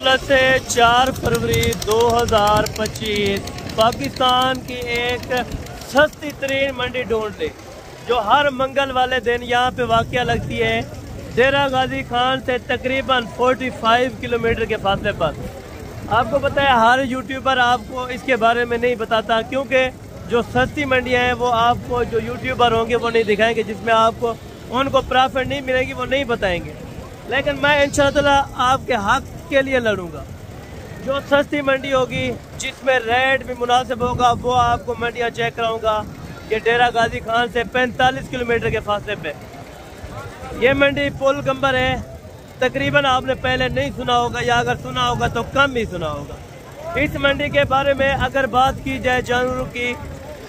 से 4 फरवरी 2025 पाकिस्तान की एक सस्ती तरीन मंडी ढूंढ ले जो हर मंगल वाले दिन यहाँ पे वाक़या लगती है। डेरा गाजी खान से तकरीबन 45 किलोमीटर के फासले पर। आपको पता है हर यूट्यूबर आपको इसके बारे में नहीं बताता, क्योंकि जो सस्ती मंडियाँ हैं वो आपको जो यूट्यूबर होंगे वो नहीं दिखाएंगे, जिसमें आपको उनको प्रॉफिट नहीं मिलेगी, वो नहीं बताएंगे। लेकिन मैं इंशाअल्लाह आपके हक के लिए लड़ूंगा। जो सस्ती मंडी होगी जिसमें रेट भी मुनासिब होगा वो आपको मंडियाँ चेक कराऊंगा। ये डेरा गाजी खान से 45 किलोमीटर के फासले पे ये मंडी पुल गंबर है। तकरीबन आपने पहले नहीं सुना होगा, या अगर सुना होगा तो कम ही सुना होगा। इस मंडी के बारे में अगर बात की जाए जानवरों की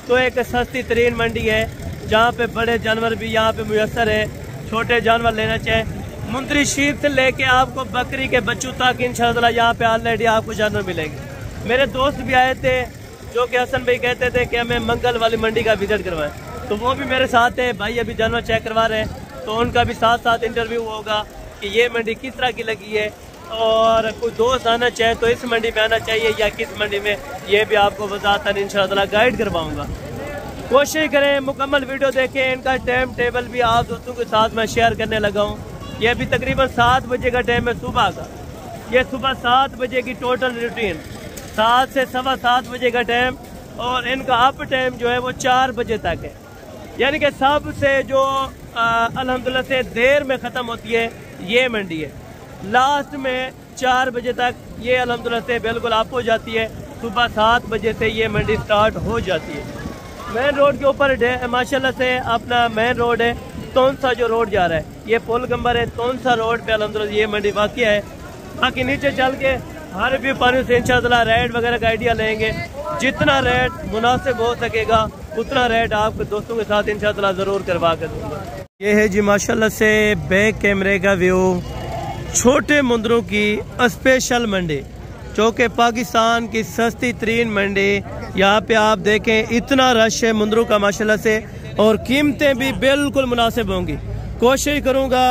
तो एक सस्ती तरीन मंडी है जहाँ पे बड़े जानवर भी यहाँ पे मुयसर है। छोटे जानवर लेना चाहे मुंदरी शीप से लेके आपको बकरी के बच्चों तक इंशाअल्लाह यहाँ पे ऑलरेडी आपको जानवर मिलेंगे। मेरे दोस्त भी आए थे जो कि हसन भाई कहते थे कि हमें मंगल वाली मंडी का विजिट करवाएं, तो वो भी मेरे साथ है। भाई अभी जानवर चेक करवा रहे हैं तो उनका भी साथ साथ इंटरव्यू होगा कि ये मंडी किस तरह की लगी है, और कोई दोस्त आना चाहे तो इस मंडी में आना चाहिए या किस मंडी में, ये भी आपको वज़ाहतन इंशाअल्लाह गाइड करवाऊँगा। कोशिश करें मुकम्मल वीडियो देखें। इनका टाइम टेबल भी आप दोस्तों के साथ मैं शेयर करने लगा हूँ। ये अभी तकरीबन 7 बजे का टाइम है सुबह का। ये सुबह 7 बजे की टोटल रूटीन, 7 से 7:15 बजे का टाइम, और इनका अप टाइम जो है वो 4 बजे तक है। यानी कि सबसे जो अल्हम्दुलिल्लाह से देर में ख़त्म होती है ये मंडी है। लास्ट में 4 बजे तक ये अल्हम्दुलिल्लाह से बिल्कुल अप हो जाती है। सुबह 7 बजे से ये मंडी स्टार्ट हो जाती है। मेन रोड के ऊपर माशाल्लाह से अपना मेन रोड है, तोनसा जो रोड जा रहा है, ये पुल गंबर है। तोनसा रोड पे अल्हम्दुलिल्लाह ये मंडी वाक़या है। बाकी नीचे चल के हर भी पानी से इंशाअल्लाह रेट वगैरह का आइडिया लेंगे। जितना रेट मुनासिब हो सकेगा उतना रेट आपके दोस्तों के साथ इंशाअल्लाह ज़रूर करवा कर दूँगा। ये है जी माशाल्लाह से बैक कैमरे का व्यू छोटे मुंदरों की स्पेशल मंडी, जो कि पाकिस्तान की सस्ती तरीन मंडी। यहाँ पे आप देखें इतना रश है मुंदरों का माशाल्लाह से, और कीमतें भी बिल्कुल मुनासिब होंगी। कोशिश करूँगा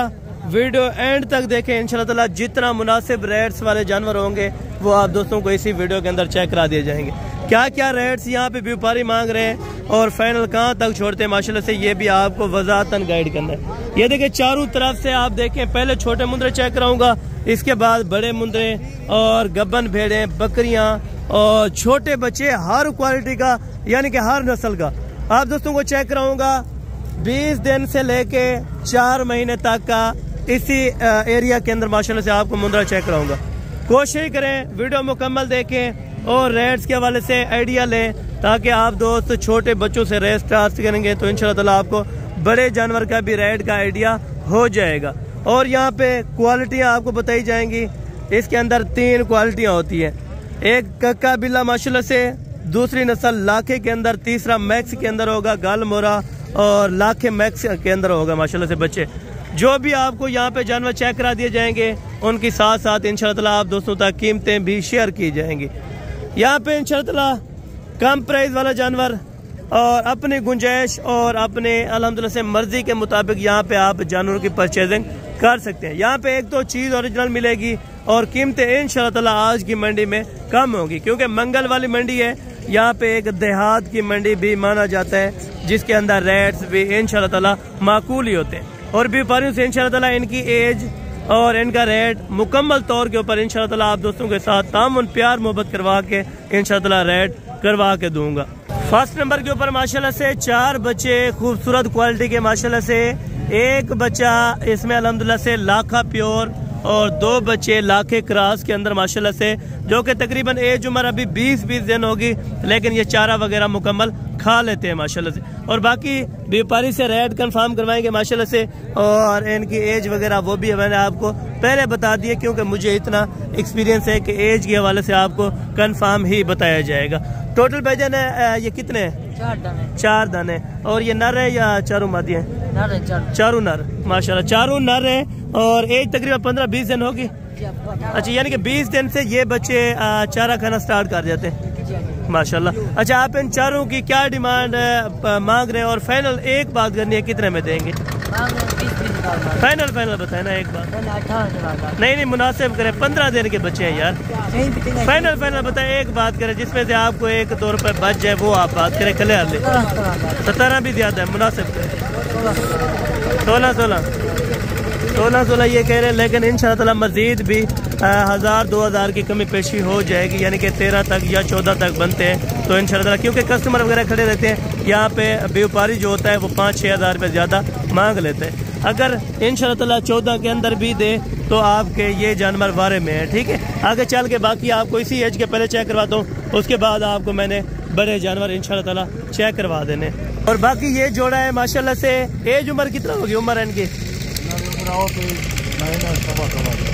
वीडियो एंड तक देखें इंशाअल्लाह। जितना मुनासिब रेट्स वाले जानवर होंगे वो आप दोस्तों को इसी वीडियो के अंदर चेक करा दिए जाएंगे। क्या क्या रेट्स यहाँ पे व्यापारी मांग रहे हैं और फाइनल कहाँ तक छोड़ते हैं माशाल्लाह से, ये भी आपको वज़ाहतन गाइड करना है। ये देखिए चारों तरफ से आप देखें, पहले छोटे मुंदरे चेक कराऊंगा, इसके बाद बड़े मुंदरे और गब्बन भेड़े, बकरियाँ और छोटे बच्चे, हर क्वालिटी का यानी कि हर नस्ल का आप दोस्तों को चेक कराऊंगा। 20 दिन से लेके 4 महीने तक का इसी एरिया के अंदर माशाल्लाह से आपको मुंदरा चेक कराऊंगा। कोशिश करें वीडियो मुकम्मल देखें और रेट्स के हवाले से आइडिया लें, ताकि आप दोस्त छोटे बच्चों से रेट स्टार्ट करेंगे तो इंशाल्लाह आपको बड़े जानवर का भी रेट का आइडिया हो जाएगा। और यहाँ पे क्वालिटियाँ आपको बताई जाएंगी। इसके अंदर 3 क्वालिटियाँ होती हैं। एक कक्का बिल्ला माशाल्लाह से, दूसरी नस्ल लाखे के अंदर, तीसरा मैक्स के अंदर होगा गाल मोरा, और लाखे मैक्स के अंदर होगा माशाल्लाह से बच्चे। जो भी आपको यहाँ पे जानवर चेक करा दिए जाएंगे उनकी साथ साथ इंशाअल्लाह आप दोस्तों तक कीमतें भी शेयर की जाएंगी। यहाँ पे इंशाअल्लाह कम प्राइस वाला जानवर और अपनी गुंजाइश और अपने अल्हम्दुलिल्लाह से मर्जी के मुताबिक यहाँ पे आप जानवरों की परचेजिंग कर सकते हैं। यहाँ पे एक तो चीज़ ओरिजिनल मिलेगी और कीमतें इंशाअल्लाह आज की मंडी में कम होगी, क्योंकि मंगल वाली मंडी है। यहाँ पे एक देहात की मंडी भी माना जाता है, जिसके अंदर रेट्स भी इंशाअल्लाह माकूल ही होते हैं। और व्यापारियों से इंशाअल्लाह इनकी एज और इनका रेट मुकम्मल तौर के ऊपर इंशाअल्लाह आप दोस्तों के साथ तामुन प्यार मोहब्बत करवा के इंशाअल्लाह रेट करवा के दूंगा। फर्स्ट नंबर के ऊपर माशाल्लाह से 4 बच्चे खूबसूरत क्वालिटी के माशाल्लाह से। एक बच्चा इसमें अल्हम्दुलिल्लाह से लाखा प्योर और 2 बच्चे लाखे क्रॉस के अंदर माशाल्लाह से, जो कि तकरीबन एज उम्र अभी 20 दिन होगी, लेकिन ये चारा वगैरह मुकम्मल खा लेते हैं माशाल्लाह से। और बाकी व्यापारी से रेट कंफर्म करवाएंगे माशाल्लाह से, और इनकी एज वगैरह वो भी मैंने आपको पहले बता दिए, क्योंकि मुझे इतना एक्सपीरियंस है कि एज के हवाले से आपको कंफर्म ही बताया जाएगा। टोटल भाईजान ये कितने हैं? 4 दाने। और ये नर है या चारों मादी हैं? चारों नर माशाल्लाह, चारों नर है। और एज तकरीबन 15-20 दिन होगी। अच्छा, यानी कि 20 दिन से ये बच्चे चारा खाना स्टार्ट कर जाते हैं माशाल्लाह। अच्छा, आप इन चारों की क्या डिमांड मांग रहे हैं और फाइनल एक बात करनी है कितने में देंगे? फाइनल फाइनल बताए ना एक बार। नहीं नहीं मुनासिब करें, 15 दिन के बच्चे हैं यार। फाइनल फाइनल बताए, एक बात करें जिसमें से आपको 1-2 रुपए बच जाए वो आप बात करें। कले हाल 17 भी ज्यादा है, मुनासिब करें। 16 ये कह रहे हैं, लेकिन इंशाअल्लाह मजीद भी 1000-2000 की कमी पेशी हो जाएगी, यानी कि 13 तक या 14 तक बनते हैं तो इंशाअल्लाह, क्योंकि कस्टमर वगैरह खड़े रहते हैं यहाँ पे। व्यापारी जो होता है वो 5-6 हज़ार रुपये ज़्यादा मांग लेते हैं। अगर इंशाअल्लाह 14 के अंदर भी दे तो आपके ये जानवर वारे में है, ठीक है। आगे चल के बाकी आपको इसी एज के पहले चेक करवाता हूँ, उसके बाद आपको मैंने बड़े जानवर इंशाअल्लाह चेक करवा देने। और बाकी ये जोड़ा है माशाल्लाह से। एज उम्र कितना होगी उम्र इनकी?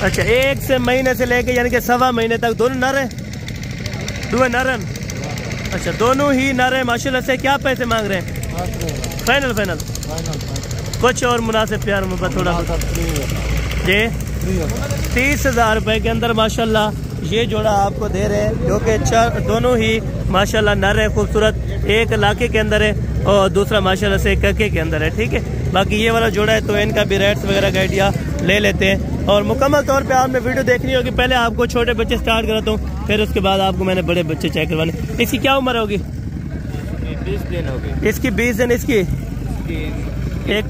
अच्छा, 1 से महीने से लेके यानी कि 1.25 महीने तक दोनों नर हैं, दो नरन। अच्छा, दोनों ही नर हैं माशाल्लाह से। क्या पैसे मांग रहे हैं? फाइनल फाइनल कुछ और मुनासिब प्यार मुहब्बत थोड़ा जी 30,000 रुपए के अंदर माशाल्लाह ये जोड़ा आपको दे रहे हैं, जो कि दोनों ही माशाल्लाह नर है, खूबसूरत। एक इलाके के अंदर है और दूसरा माशाल्लाह से कक्के के अंदर है, ठीक है। बाकी ये वाला जोड़ा है तो इनका भी रेट्स वगैरह का आइडिया ले लेते हैं। और मुकम्मल तौर पे आपने वीडियो देखनी होगी। पहले आपको छोटे बच्चे स्टार्ट कराता हूँ, फिर उसके बाद आपको मैंने बड़े बच्चे चेक करवाने। इसकी क्या उम्र होगी? 20 दिन होगी। इसकी 20 दिन, इसकी एक।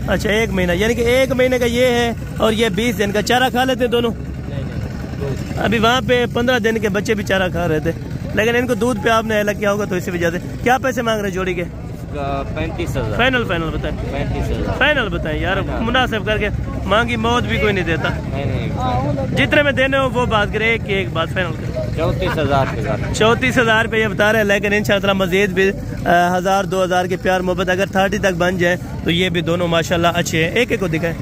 अच्छा, 1 महीना, यानी कि 1 महीने का ये है और ये 20 दिन का। चारा खा लेते दोनों? नहीं। अभी वहाँ पे 15 दिन के बच्चे भी चारा खा रहे थे, लेकिन इनको दूध पे आपने अलग किया होगा तो इसी वजह से। क्या पैसे मांग रहे जोड़ी के? 35,000। फाइनल फाइनल बताएं। 35,000 फाइनल बताएं यार, मुनासिब करके। मांगी मौत भी कोई नहीं देता। नहीं। जितने में देने हो वो बात करें, एक बात फाइनल करें। 34,000 34,000 रुपये ये बता रहे हैं, लेकिन इंशाअल्लाह मजीद भी 1000-2000 की प्यार मोहब्बत अगर 30 तक बन जाए तो ये भी दोनों माशाल्लाह अच्छे हैं। एक एक को दिखाएं,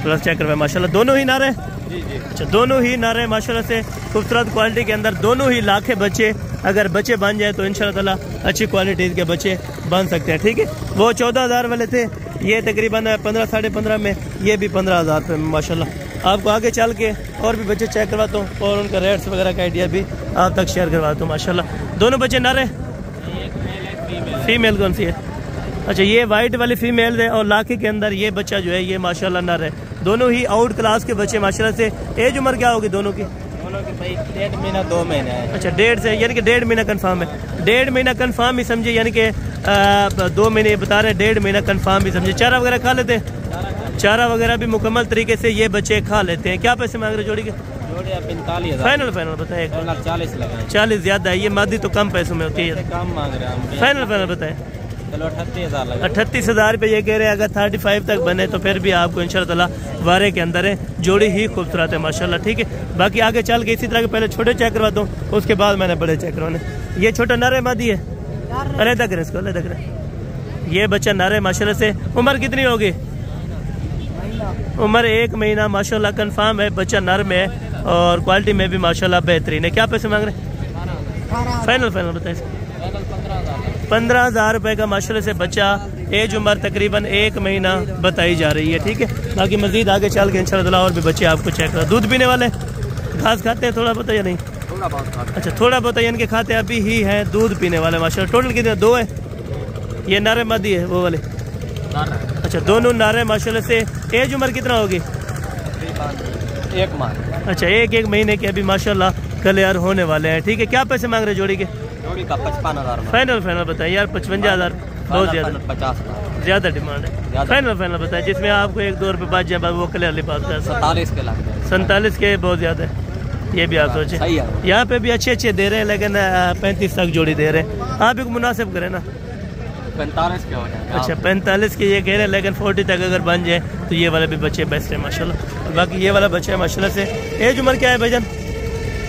थोड़ा चेक करवाएं। माशाल्लाह दोनों ही नारे। अच्छा, दोनों ही नारे माशाल्लाह से खूबसूरत क्वालिटी के अंदर, दोनों ही लाखे बच्चे। अगर बच्चे बन जाए तो इंशाअल्लाह अच्छी क्वालिटी के बच्चे बन सकते हैं, ठीक है। वो 14,000 वाले थे, ये तकरीबन 15-15.5 में, ये भी 15,000 रुपये में माशाल्लाह। आपको आगे चल के और भी बच्चे चेक करवाता हूँ और उनका रेट्स वगैरह का आइडिया भी आप तक शेयर करवाता हूँ माशाल्लाह। दोनों बच्चे नारे। फीमेल कौन सी है? अच्छा, ये वाइट वाली फीमेल है और लाखे के अंदर ये बच्चा जो है ये माशाल्लाह नर है। दोनों ही आउट क्लास के बच्चे माशाल्लाह से। एज उम्र क्या होगी दोनों की? दोनों की भाई 1.5 महीना 2 महीने है। अच्छा, 1.5 से, यानी कि 1.5 महीना कन्फर्म है। 1.5 महीना कन्फर्म ही समझे, यानी कि 2 महीने बता रहे हैं, 1.5 महीना कन्फर्म ही समझे। चारा वगैरह खा लेते हैं? चारा वगैरह भी मुकम्मल तरीके से ये बच्चे खा लेते हैं। क्या पैसे मांग रहे जोड़ी के? जोड़ी 45,000। फाइनल फाइनल बताएं। 40 लगाए। 40 ज्यादा है, ये मादी तो कम पैसों में होती है। कम मांग रहे हैं। फाइनल फाइनल बताएं। चलो 38,000 लगा। 38,000 रुपये ये कह रहे हैं। अगर 35 तक बने तो फिर भी आपको इंशाअल्लाह वारे के अंदर है। जोड़ी ही खूबसूरत है माशाल्लाह, ठीक है। बाकी आगे चल के इसी तरह के पहले छोटे चेक करवाता हूँ, उसके बाद मैंने बड़े चेक करवाने। ये छोटा नर है मादी है? अरे तक इसको अलग तक। ये बच्चा नर है माशाल्लाह से। उम्र कितनी होगी? उम्र 1 महीना माशाल्लाह कन्फर्म है। बच्चा नर में है और क्वालिटी में भी माशाल्लाह बेहतरीन है। क्या पैसे मांग रहे हैं? फाइनल फाइनल बताइए। 15,000 रुपये का माशाल्लाह से बच्चा। एज उम्र तकरीबन 1 महीना बताई जा रही है, ठीक है। बाकी मजीद आगे चल के इंशाल्लाह और भी बच्चे आपको चेक करा। दूध पीने वाले घास खाते हैं थोड़ा बहुत या नहीं? थोड़ा बहुत। अच्छा, थोड़ा बहुत इनके खाते अभी ही हैं। दूध पीने वाले माशाल्लाह। टोटल कितने? 2 है। ये नारे मादी है वो वाले? अच्छा, दोनों नारे माशाल्लाह से। एज उम्र कितना होगी? 1 माह। अच्छा, 1 महीने के अभी माशाल्लाह क्लियर होने वाले हैं, ठीक है। क्या पैसे मांग रहे जोड़ी के? जोड़ी का 55,000। फाइनल फाइनल बताइए यार। 55,000 बहुत ज्यादा, 50,000 ज्यादा डिमांड है। फाइनल फाइनल बताएं, जिसमें आपको 1-2 रुपये बच जाए वो क्लियरली बात है। 47 के लग गए। 47 के बहुत ज्यादा है, ये भी आप सोचें। यहाँ पे भी अच्छे दे रहे हैं, लेकिन 35 तक जोड़ी दे रहे हैं। आप एक मुनासिब करें ना। 45 के हो जाएगा। अच्छा, 45 के ये कह रहे हैं, लेकिन 40 तक अगर बन जाए तो ये वाले भी बच्चे बेस्ट है माशाल्लाह। बाकी ये वाला बच्चा है माशाल्लाह से। एज उम्र क्या है भाईजान?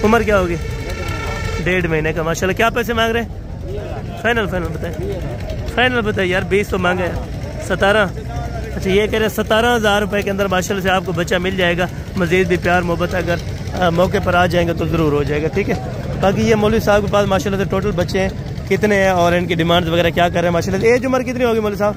उम्र क्या होगी? 1.5 महीने का माशाल्लाह। क्या पैसे मांग रहे हैं? फाइनल फाइनल बताए। फाइनल बताइए यार। 20 तो मांगे, 17। अच्छा, ये कह रहे हैं 17,000 रुपये के अंदर माशाल्लाह से आपको बच्चा मिल जाएगा। मजीद भी प्यार मोहब्बत अगर मौके पर आ जाएंगे तो ज़रूर हो जाएगा, ठीक है। बाकी ये मौलवी साहब के पास माशाल्लाह से टोटल बच्चे हैं कितने हैं और इनकी डिमांड वगैरह क्या कर रहे हैं माशाल्लाह। एज उम्र कितनी होगी मौलवी साहब?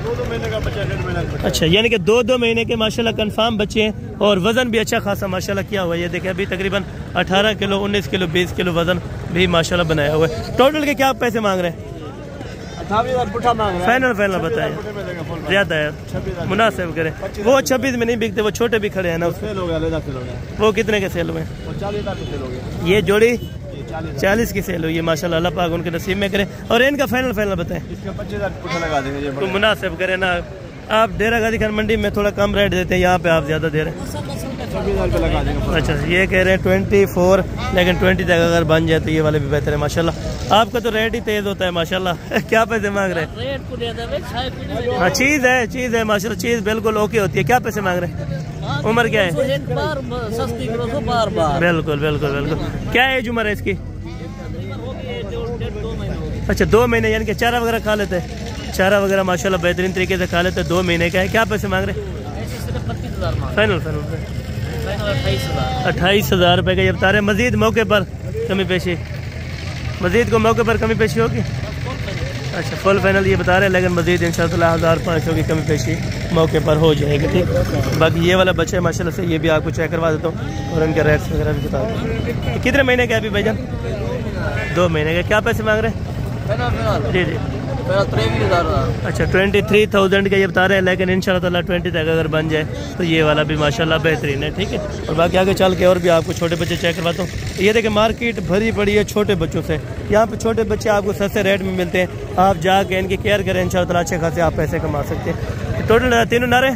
2 महीने का बच्चा, 1.5 महीने का बच्चा। अच्छा, यानी कि 2 महीने के माशाल्लाह कंफर्म बच्चे हैं और वजन भी अच्छा खासा माशाल्लाह किया हुआ है। ये देखें अभी तकरीबन 18 किलो, 19 किलो, 20 किलो वजन भी माशाल्लाह बनाया हुआ है। टोटल के क्या पैसे मांग रहे हैं? 28,000 पुट्ठा मांग रहा है। फाइनल बताए, ज्यादा है, मुनासिब करे। वो 26 में नहीं बिकते, वो छोटे भी खड़े हैं ना, वो कितने के सेल हुए? 40,000 के सेल हो गए। ये जोड़ी 40 की सेल हुई है माशाल्लाह, अल्लाह पाक उनके नसीब में करे। और इनका फाइनल बताएं। इसका 25,000 पुट्ठा लगा देंगे। तो मुनासिब करे ना, आप डेरा गाजी खान मंडी में थोड़ा कम रेट देते हैं, यहाँ पे आप ज्यादा दे रहे हैं। 26,000 लगा देंगे। अच्छा, ये कह रहे हैं 24, लेकिन 20 तक अगर बन जाए तो ये वाले भी बेहतर है माशाल्लाह। आपका तो रेट ही तेज होता है माशाल्लाह। क्या पैसे मांग रहे हैं? हाँ, चीज है माशाल्लाह, चीज बिल्कुल ओके होती है। क्या पैसे मांग रहे हैं? उम्र क्या है? बिल्कुल। क्या एज उम्र है इसकी? अच्छा, 2 महीने, यानी कि चारा वगैरह खा लेते हैं? चारा वगैरह माशाल्लाह बेहतरीन तरीके से खा लेते हैं। 2 महीने का है। क्या पैसे मांग रहे हैं? फाइनल 28,000 रुपये का ये बता रहे हैं। मजीद मौके पर कमी पेशी, मजीद को मौके पर कमी पेशी होगी? अच्छा, फुल फाइनल ये बता रहे हैं, लेकिन मजीद इंशाअल्लाह 1500 की कमी पेशी मौके पर हो जाएगी। ठीक, बाकी ये वाला बच्चा है माशाल्लाह से, ये भी आपको चेक करवा देता हूँ और उनके रेट्स वगैरह भी बता दूँ। तो कितने महीने का अभी भाईजान? 2 महीने का। क्या पैसे मांग रहे हैं? जी, 23,000। अच्छा, 23,000 का ये बता रहे हैं, लेकिन इंशाअल्लाह 20 तक अगर बन जाए तो ये वाला भी माशाल्लाह बेहतरीन है। ठीक है, और बाकी आगे चल के और भी आपको छोटे बच्चे चेक करवाता हूँ। ये देखिए, मार्केट भरी पड़ी है छोटे बच्चों से। यहाँ पे छोटे बच्चे आपको सस्ते रेट में मिलते हैं, आप जाके इनकी केयर करें, इंशाअल्लाह अच्छे खासे आप पैसे कमा सकते हैं। टोटल तीनों नारे?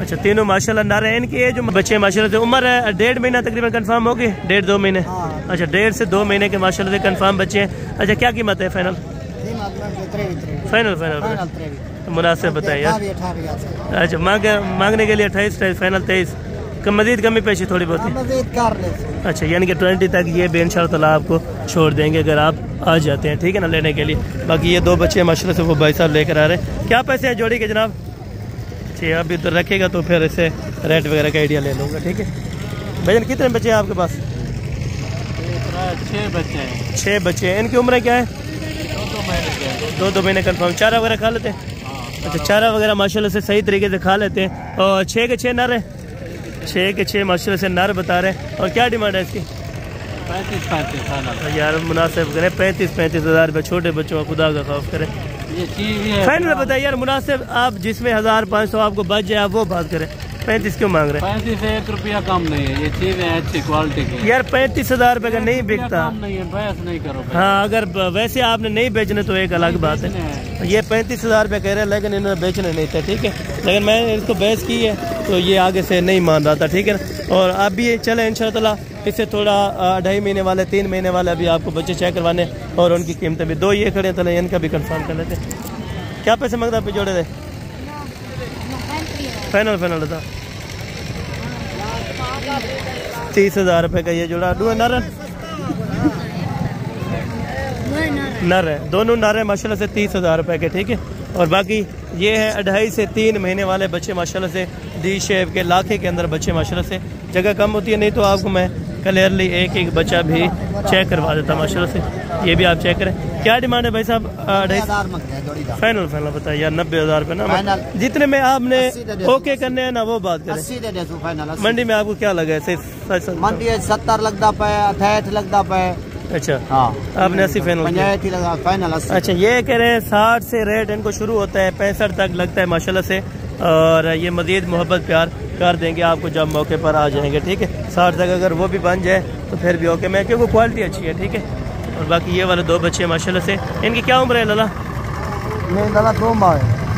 अच्छा, तीनों माशाल्लाह नारे हैं। इनकी ये जो बच्चे माशाल्लाह से उम्र है 1.5 महीना तकरीबन कंफर्म होगी, 1.5-2 महीने। अच्छा, 1.5 से 2 महीने के माशाल्लाह से कंफर्म बच्चे हैं। अच्छा, क्या कीमत है फाइनल? मुनासिब बताइए। अच्छा, मांगने के लिए 28, फाइनल 23। मजीद कमी पेशी थोड़ी बहुत है। अच्छा, यानी कि 20 तक ये भी इंशाअल्लाह आपको छोड़ देंगे अगर आप आ जाते हैं। ठीक है ना, लेने के लिए। बाकी ये 2 बच्चे माशाल्लाह से वो भाई साहब लेकर आ रहे हैं। क्या पैसे हैं जोड़ी के जनाब? ठीक, अभी तो रखेगा तो फिर इसे रेट वगैरह का आइडिया ले लूँगा। ठीक है भैया, कितने बच्चे हैं आपके पास? 6 बच्चे हैं। 6 बच्चे हैं। इनकी उम्र क्या है? 2 महीने कंफर्म। चारा वगैरह खा लेते हैं? अच्छा, चारा वगैरह माशाल्लाह से सही तरीके से खा लेते हैं। और 6 के 6 नर है? 6 के 6 माशाल्लाह से नर बता रहे हैं। और क्या डिमांड है इसकी? 35 यार मुनासिब करें, 35,000 रुपये छोटे बच्चों का, खुदा का खौफ करें। फाइनल बताइए यार, मुनासिब आप जिसमें 1500 आपको बच जाए आप वो बात करें। 35 क्यों मांग रहे हैं? 35 1 रुपया कम नहीं है, ये चीज है अच्छी क्वालिटी की। यार 35,000 रुपये का नहीं बिकता। नहीं है, बहस नहीं करो। हाँ, अगर वैसे आपने नहीं बेचने तो एक अलग बात है। ये 35,000 रुपये कह रहे हैं, लेकिन इन्होंने बेचने नहीं थे। ठीक है, लेकिन मैंने इसको बहस की है तो ये आगे से नहीं मान रहा था। ठीक है ना, और आप भी चले इंशाअल्लाह इससे थोड़ा 2.5 महीने वाले, 3 महीने वाले अभी आपको बच्चे चेक करवाने, और उनकी कीमतें भी 2 ये खड़े हैं, इनका भी कंफर्म कर लेते। क्या पैसे मांगता आप जोड़े थे? फाइनल बता। 30,000 रुपये का ये जोड़ा। नर है, दोनों नर है माशाल्लाह से, 30,000 रुपये के। ठीक है, और बाकी ये है 2.5 से 3 महीने वाले बच्चे माशाल्लाह से, डी शेप के लाखे के अंदर बच्चे माशाल्लाह से। जगह कम होती है, नहीं तो आपको मैं क्लियरली एक बच्चा भी चेक करवा देता माशाल्लाह से। ये भी आप चेक करें। क्या डिमांड है भाई साहब? 2.5 फाइनल बताइए यार। 90,000 रुपये ना, जितने में आपने ओके करने हैं ना वो बात करें। मंडी में आपको क्या लगा है? मंडी 70 लगता पे, 68 लगता पे। अच्छा, हाँ, आपने 80 फाइनल 80। अच्छा, ये कह रहे हैं 60 से रेट इनको शुरू होता है, 65 तक लगता है माशाल्लाह से। और ये मजीद मोहब्बत प्यार कर देंगे आपको जब मौके पर आ जाएंगे। ठीक है, 60 तक अगर वो भी बन जाए तो फिर भी ओके मैं, क्योंकि क्वालिटी अच्छी है। ठीक है, और बाकी ये वाले 2 बच्चे माशाल्लाह से। इनकी क्या उम्र है लाला?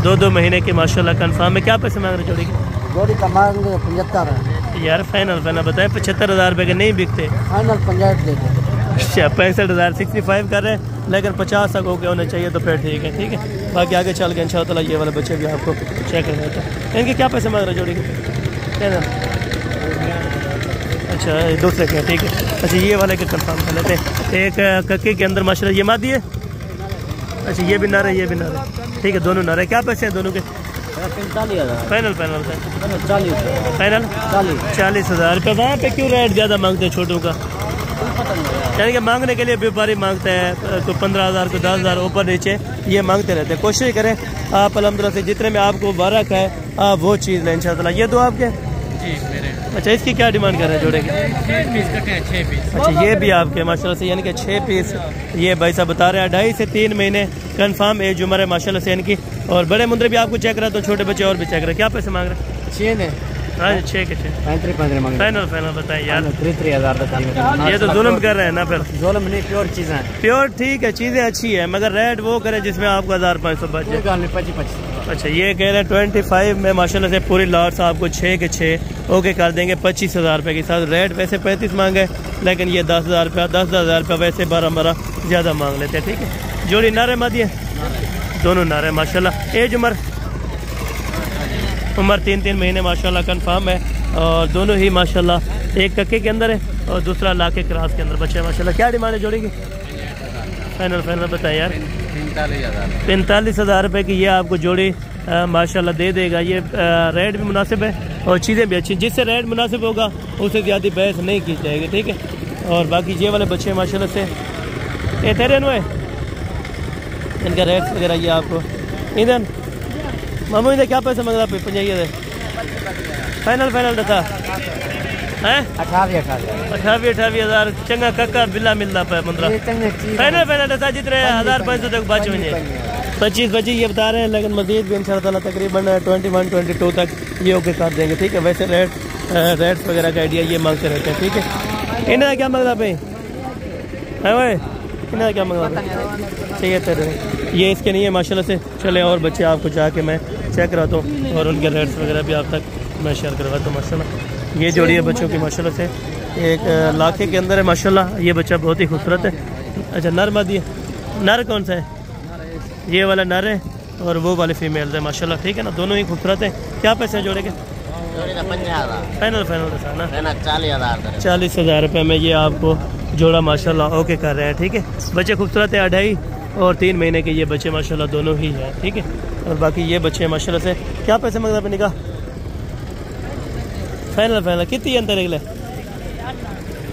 2 महीने के माशाल्लाह कंफर्म है। क्या पैसे मांग रहे जोड़ी की? जोड़ी का मांगे 75 है यार। फाइनल बताए, 75,000 रुपये के नहीं बिकते। फाइनल 50 दे दो। अच्छा, 65,000 65 कर रहे हैं, लेकिन 50 तक होके होने चाहिए तो फिर ठीक है। ठीक है, बाकी आगे चल के इंशाअल्लाह ये वाले बच्चे भी आपको चेक कर देते हैं। इनके क्या पैसे मांग रहे जोड़ी के? अच्छा, दूसरे के। ठीक है, अच्छा ये वाले के कंफर्म कर लेते हैं। एक कक्के के अंदर माशाल्लाह ये मादी है। अच्छा, ये भी नर है, ये भी नर है। ठीक है, दोनों नर है। क्या पैसे हैं दोनों के? 45,000 फाइनल 40,000 रुपये। वहाँ पे क्यों रेट ज़्यादा मांगते हैं छोटों का? यानी कि मांगने के लिए व्यापारी मांगते हैं, तो 15,000 को 10,000 ऊपर नीचे ये मांगते रहते हैं। कोशिश करें आप अल्हम्दुलिल्लाह से जितने में आपको बारक है आप वो चीज़ लें इंशाअल्लाह। ये दो आपके? जी मेरे। अच्छा, इसकी क्या डिमांड कर रहे हैं जोड़े की? 6 पीस कटे हैं, 6 पीस। अच्छा, ये भी आपके माशाल्लाह से यानी कि 6 पीस ये भाई साहब बता रहे हैं। 2.5 से 3 महीने कंफर्म एज उम्र है माशाल्लाह से इनकी। और बड़े मुंदरे भी आपको चेक रहा, तो छोटे बच्चे और भी चेक रहे। क्या पैसे मांग रहे हैं? 6 ने हाँ 6 के 6 फाइनल बताएं यार। 3-3,000 ये तो जुल्म कर रहे हैं ना। फिर जुल्म नहीं, प्योर चीज़ें प्योर ठीक है, चीज़ें अच्छी है, मगर रेट वो करे जिसमें आपको 1500 बचे। 25-25। अच्छा, ये कह रहे हैं 25 में माशाल्लाह से पूरी लॉट्स आपको 6 के 6 ओके कर देंगे 25,000 रुपये के साथ। रेट वैसे 35 मांगे, लेकिन ये 10,000 रुपया 10,000 रुपया वैसे 12 ज़्यादा मांग लेते हैं। ठीक है, जोड़ी नारे मादी है, दोनों नारे माशाल्लाह। एज उम्र 3 महीने माशाल्लाह कंफर्म है। और दोनों ही माशाल्लाह एक कक्के के अंदर है और दूसरा लाके क्रास के अंदर बच्चे हैं माशाल्लाह। क्या डिमांड है जोड़ी की? फाइनल बताए यार। 45,000 रुपये की ये आपको जोड़ी माशाल्लाह दे देगा। ये रेट भी मुनासिब है और चीज़ें भी अच्छी। जिससे रेट मुनासिब होगा उससे ज़्यादा बहस नहीं की जाएगी। ठीक है, और बाकी ये वाले बच्चे माशाल्लाह से ये तेरे नो है, इनका रेट वगैरह ये आपको इधर मामू इधर क्या पैसे मंगला पे 50 फाइनल बता है 28,000 चंगा कक्का बिल्ला मिलता पे 15 फाइनल बता जितने 1500 तक बच बने 25 ये बता रहे हैं। लेकिन मजीद भी इंशाअल्लाह तकरीबन 21-22 तक ये ओके कर देंगे। ठीक है, वैसे रेट्स वगैरह का आइडिया ये मांगते रहते हैं। ठीक है, इन्हें क्या मंगला पे है भाई, इन्हें क्या मंगला चाहिए तेरे ये इसके नहीं है माशाल्लाह से। चले और बच्चे आपको जाके मैं चेक कराता हूँ और उनके रेट्स वगैरह भी आप तक मैं शेयर करवाता हूँ माशाल्लाह। ये जोड़ी है बच्चों की माशाल्लाह से, एक लाखे के अंदर है माशाल्लाह। ये बच्चा बहुत ही खूबसूरत है। अच्छा, नर मादी है? नर कौन सा है? ये वाला नर है और वो वाले फीमेल है माशाल्लाह। ठीक है ना, दोनों ही खूबसूरत है। क्या पैसे हैं जोड़े के? फाइनल 40,000 रुपये में ये आपको जोड़ा माशाल्लाह ओके कर रहे हैं। ठीक है, बच्चे खूबसूरत है। 2.5 और 3 महीने के ये बच्चे माशाल्लाह दोनों ही हैं। ठीक है, और बाकी ये बच्चे माशाल्लाह से क्या पैसे मंगता पे निकाह? फाइनल कितनी अंतर निकले?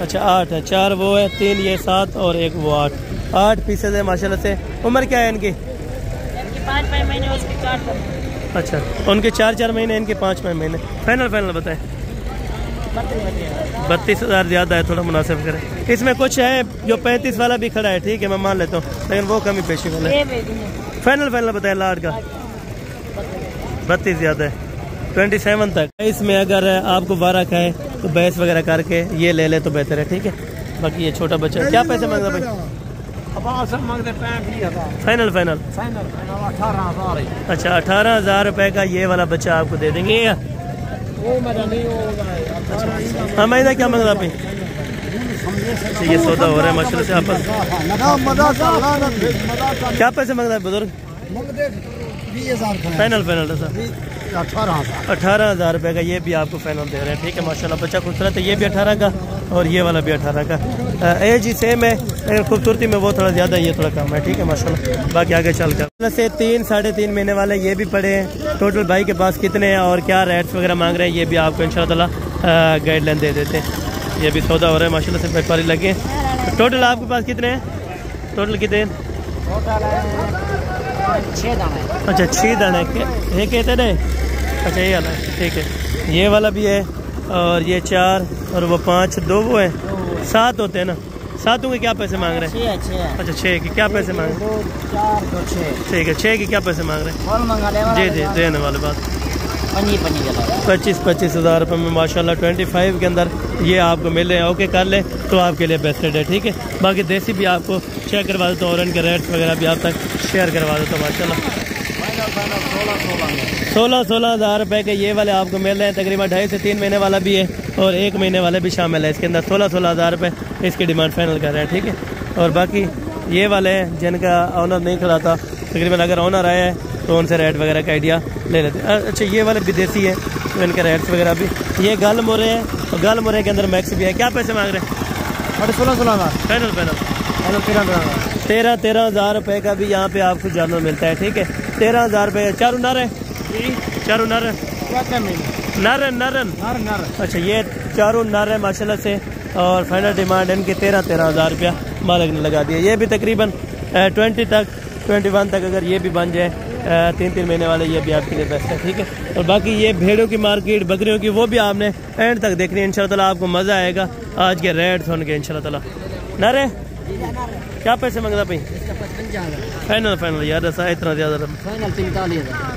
अच्छा 8 है, 4 वो है, 3 ये 7 और 1 वो 8 पीसेज है माशाल्लाह से। उम्र क्या है इनकी? 5 महीने, उसके 4 अच्छा, उनके 4 महीने, इनके 5 महीने। फाइनल बताएं। 32,000 ज़्यादा है, थोड़ा मुनासिब करें। इसमें कुछ है जो 35 वाला भी खड़ा है। ठीक है, मैं मान लेता हूँ, लेकिन वो कमी पेशी वाला है। फाइनल बताएं। लाट का 32 ज़्यादा है, 27 तक। इसमें अगर आपको 12 का है तो बहस वगैरह करके ये ले ले तो बेहतर है। ठीक है, बाकी ये छोटा बच्चा है। क्या पैसे मांगता भाई? फाइनल 18,000। अच्छा, 18,000 रुपये का ये वाला बच्चा आपको दे देंगे। हाँ, मैं क्या मांग रहा पे? ये सौदा हो रहा है माशाल्लाह से आपस। क्या पैसे मांग रहा है बुजुर्ग? फाइनल 18,000 रुपये का ये भी आपको फाइनल दे रहे हैं। ठीक है, माशाल्लाह बच्चा खूबसूरत है। ये भी 18 का और ये वाला भी 18 का। एज ही सेम है, खूबसूरती में वो थोड़ा ज़्यादा है, ये थोड़ा कम है। ठीक है माशाल्लाह। बाकी आगे चल कर से 3-3.5 महीने वाले ये भी पड़े हैं। टोटल भाई के पास कितने हैं और क्या रेट्स वगैरह मांग रहे हैं ये भी आपको इंशाअल्लाह गाइडलाइन दे देते हैं। ये भी सौदा हो रहा है माशाल्लाह से, व्यापारी लगे। टोटल आपके पास कितने हैं? टोटल कितने? 6 दाने। अच्छा, 6 दाने ये कहते रहे। अच्छा, ये वाला ठीक है, ये वाला भी है और ये 4 और वो 5, 2 वो है, 7 होते हैं ना। 7 के क्या पैसे मांग रहे हैं? 6। अच्छा, 6 के क्या पैसे मांग रहे हैं? 2, 4, 2, 6। ठीक है, 6 के क्या पैसे मांग रहे हैं? जी देने वाले बात। 25,000 रुपये में माशाल्लाह 25 के अंदर ये आपको मिले। ओके कर ले तो आपके लिए बेस्ट है। ठीक है, बाकी देसी भी आपको चेक करवा देता हूँ और इनके रेट्स वगैरह भी आप तक शेयर करवा देता हूँ माशाल्लाह। 16,000 रुपये के ये वाले आपको मिल रहे हैं। तकरीबन 2.5 से 3 महीने वाला भी है और 1 महीने वाले भी शामिल है। इसके अंदर 16,000 रुपये इसकी डिमांड फाइनल कर रहे हैं। ठीक है, और बाकी ये वाले हैं जिनका ऑनर नहीं खड़ा था, तकरीबन अगर ऑनर आया है तो उनसे रेट वगैरह का आइडिया ले लेते हैं। अच्छा, ये वाले विदेशी है तो इनके रेट्स वगैरह भी। ये गल मोरे हैं और गल मोरे के अंदर मैक्स भी है। क्या पैसे मांग रहे हैं? 16,000 फाइनल 13,000 रुपये का भी यहाँ पे आपको जानवर मिलता है। ठीक है, 13,000 रुपये। चारों नर है? चारों नर नर। अच्छा, ये चारों नर है माशाल्लाह से और फाइनल डिमांड इनके 13,000 रुपया मालिक ने लगा दिया। ये भी तकरीबन 21 तक अगर ये भी बन जाए 3 महीने वाले, ये भी आपके लिए बेस्ट है, ठीक है। और बाकी ये भेड़ों की मार्केट, बकरियों की, वो भी आपने एंड तक देखनी है इंशाल्लाह ताला, आपको मज़ा आएगा आज के रेट सुन के इंशाल्लाह ताला। नारे क्या पैसे मंगता भाई? फाइनल यार ऐसा इतना ज़्यादा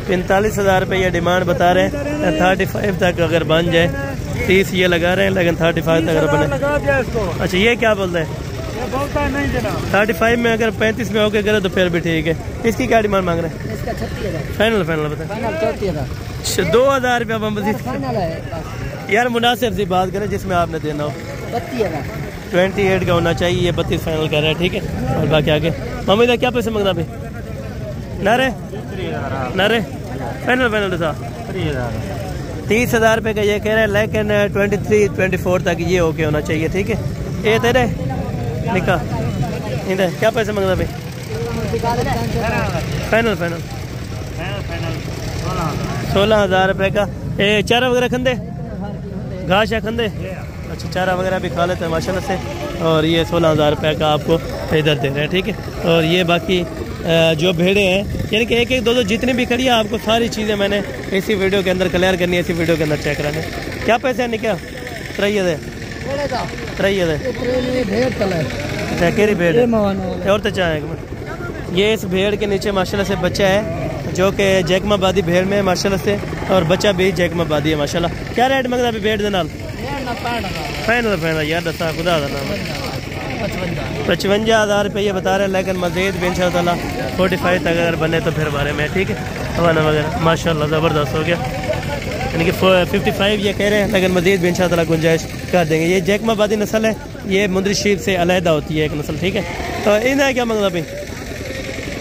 45,000 रुपये ये डिमांड बता रहे हैं। 35 तक अगर बन जाए, 30 ये लगा रहे हैं, लेकिन 35 तक अगर बने। अच्छा ये क्या बोलते हैं? 35 में अगर 35 में होके करे तो फिर भी ठीक है। इसकी क्या डिमांड मांग रहे हैं? फाइनल बताए 2,000 रुपया यार, मुनासिब सी बात करें जिसमें आपने देना हो। 28 का होना चाहिए, ये 32 फाइनल कर रहा है, ठीक है। और बाकी आगे मम्मी का क्या पैसे मांगना भाई? नारे फाइनल था 30,000 रुपये का ये कह रहे हैं, लेकिन 23-24 तक ये ओके होना चाहिए, ठीक है। ये तेरे निका इधर क्या पैसे मांगना भाई? फाइनल 16,000 रुपये का। ये चारा वगैरह खंदे, घास या खंदे? अच्छा चारा वगैरह भी खा लेते हैं माशाल्लाह से। और ये 16,000 रुपये का आपको इधर दे रहे हैं, ठीक है। और ये बाकी जो भेड़े हैं, यानी कि एक दो जितनी भी खड़ी है, आपको सारी चीज़ें मैंने इसी वीडियो के अंदर क्लियर करनी है, इसी वीडियो के अंदर चेक कराने। क्या पैसे हैं क्या? 3 केरी भेड़ और तो चाहे ये इस भेड़ के नीचे माशाल्लाह से बच्चा है, जो कि जैकमाबादी भेड़ में माशाल्लाह से, और बच्चा भी जैकमाबादी है माशाल्लाह। क्या रेट मंगता अभी भेड़ के नाल? फाइनल यार दसा खुदा का नाम 55,000 रुपये ये बता रहे हैं, लेकिन मज़ीद भी इंशाअल्लाह ताला 45 तक अगर बने तो फिर बारे में, ठीक है। हवाना वगैरह माशाल्लाह ज़बरदस्त हो गया, यानी कि 55 ये कह रहे हैं, लेकिन मज़ीद भी इंशाअल्लाह ताला गुंजाइश कर देंगे। ये जैकमाबादी नस्ल है, ये मुंदरी शीर से अलहदा होती है एक नस्ल, ठीक है। तो इन्हें क्या मंगता भाई?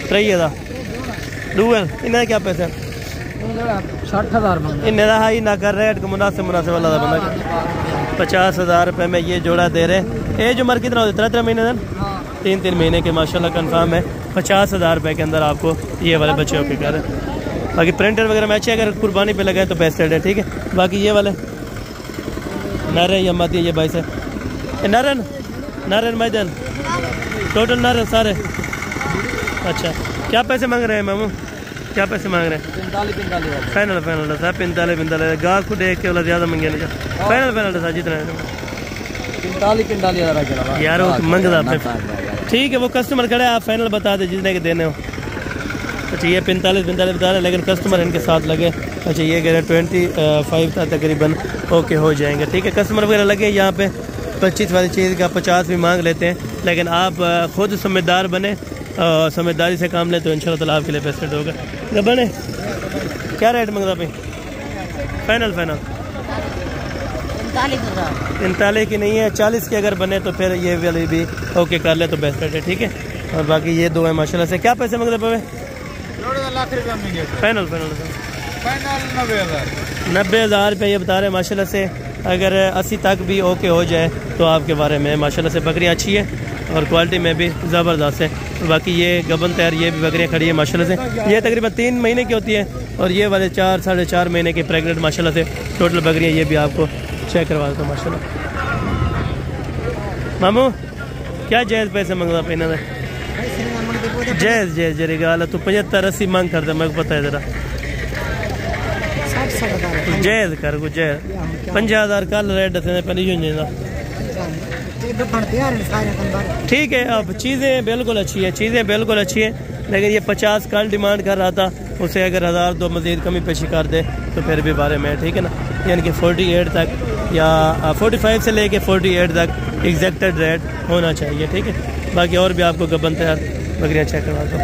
3,000 डूबल इन्हें क्या पैसे? 60,000 इन्हें ही ना कर रेट को मुनासिब वाला बंदा 50,000 रुपये में ये जोड़ा दे रहे हैं। एज उम्र कितना होती है? 3 महीने दिन 3 महीने के माशाल्लाह कंफर्म है। 50,000 रुपये के अंदर आपको ये वाले बच्चे होके कर रहे हैं। बाकी प्रिंटर वगैरह में अच्छे, अगर कुर्बानी पे लगाए तो बेस्ट रेट है, ठीक है। बाकी ये वाले नारे या माती ये बाईस है। नारन मैदान टोटल नारन सारे। अच्छा क्या पैसे मांग रहे हैं मामू? क्या पैसे मांग रहे हैं? 45 था 45 गाह को देख के वाला ज़्यादा मंगे नहीं। फाइनल था जितना 45 यार वो मंगता ठीक है, वो कस्टमर खड़े, आप फाइनल बता दे जितने के देने हो। अच्छा ये 45 बता रहे हैं, लेकिन कस्टमर इनके साथ लगे। अच्छा ये कह रहे 25 तक तकरीबन ओके हो जाएंगे, ठीक है। कस्टमर वगैरह लगे यहाँ पे 25 वाली चीज़ का 50 भी मांग लेते हैं, लेकिन आप खुद समझदार बने, समझदारी से काम ले तो इंशाल्लाह ताला आपके लिए बेस्ट रेट होगा। बने क्या रेट मंगता भाई? फाइनल 39 की नहीं है, 40 की अगर बने तो फिर ये वाली भी ओके कर ले तो बेस्ट रेट है, ठीक है। और बाकी ये दो है माशाल्लाह से। क्या पैसे मंगते पावे? फाइनल 90,000 रुपये ये बता रहे हैं माशाल्लाह से। अगर 80 तक भी ओके हो जाए तो आपके बारे में माशाल्लाह से बकरियाँ अच्छी है और क्वालिटी में भी ज़बरदस्त है। बाकी ये गबन तैयार ये भी बकरियाँ खड़ी है माशाल्लाह से। ये तकरीबन 3 महीने की होती है और ये वाले 4 साढ़े 4 महीने की प्रेगनेंट माशाल्लाह से टोटल बकरियाँ। ये भी आपको चेक करवा देता हूँ माशाल्लाह। मामू क्या जायज़ पैसे मंगता पे इन्होंने? जायज़ जरी गाल तू 75-80 मांग कर दे, मेरे को पता है जरा जायज़ कर कुछ जायज़ 50,000 कल रेट दे पहले ठीक है। अब चीज़ें बिल्कुल अच्छी है, चीज़ें बिल्कुल अच्छी है, लेकिन ये 50 कल डिमांड कर रहा था, उसे अगर 1000-2 मज़ीद कमी पेशी कर दे तो फिर भी बारे में, ठीक है ना। यानी कि 48 तक या 45 से लेके 48 तक एग्जैक्टेड रेट होना चाहिए, ठीक है। बाकी और भी आपको गबन तैयार बकरियाँ चेक करवा दो।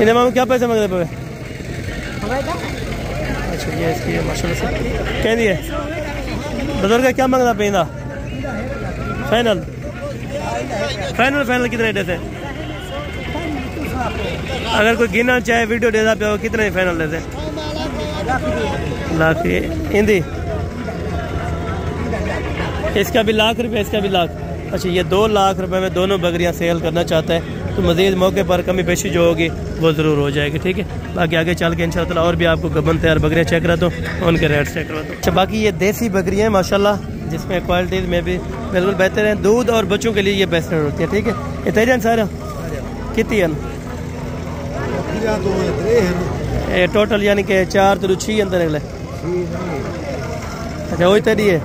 इन्हें मामू क्या पैसे मांगते पे? अच्छा ये इसकी माशाल्लाह से कह दिए बुजुर्ग क्या मांगता पे? फाइनल कितने देते? अगर कोई गिनना चाहे वीडियो देता पे कितने फाइनल देते? लाख हिंदी इसका भी लाख रुपये, इसका भी लाख। अच्छा ये 2 लाख रुपए में दोनों बकरियां सेल करना चाहता है तो मज़ीद मौके पर कमी पेशी जो होगी वो ज़रूर हो जाएगी, ठीक है। बाकी आगे चल के इंशाअल्लाह ताला और भी आपको गबन तैयार बकरियां चेक करा दो, उनके रेट चेक करा दो। अच्छा बाकी ये देसी बकरियां माशाल्लाह, जिसमें क्वालिटी में भी बिल्कुल बेहतर है, दूध और बच्चों के लिए ये बेस्ट रेट होती है, ठीक है। ये तेजन सारा कितनी है? ये टोटल यानी कि 4 तो 6 अंदर निकले। अच्छा वही तरी है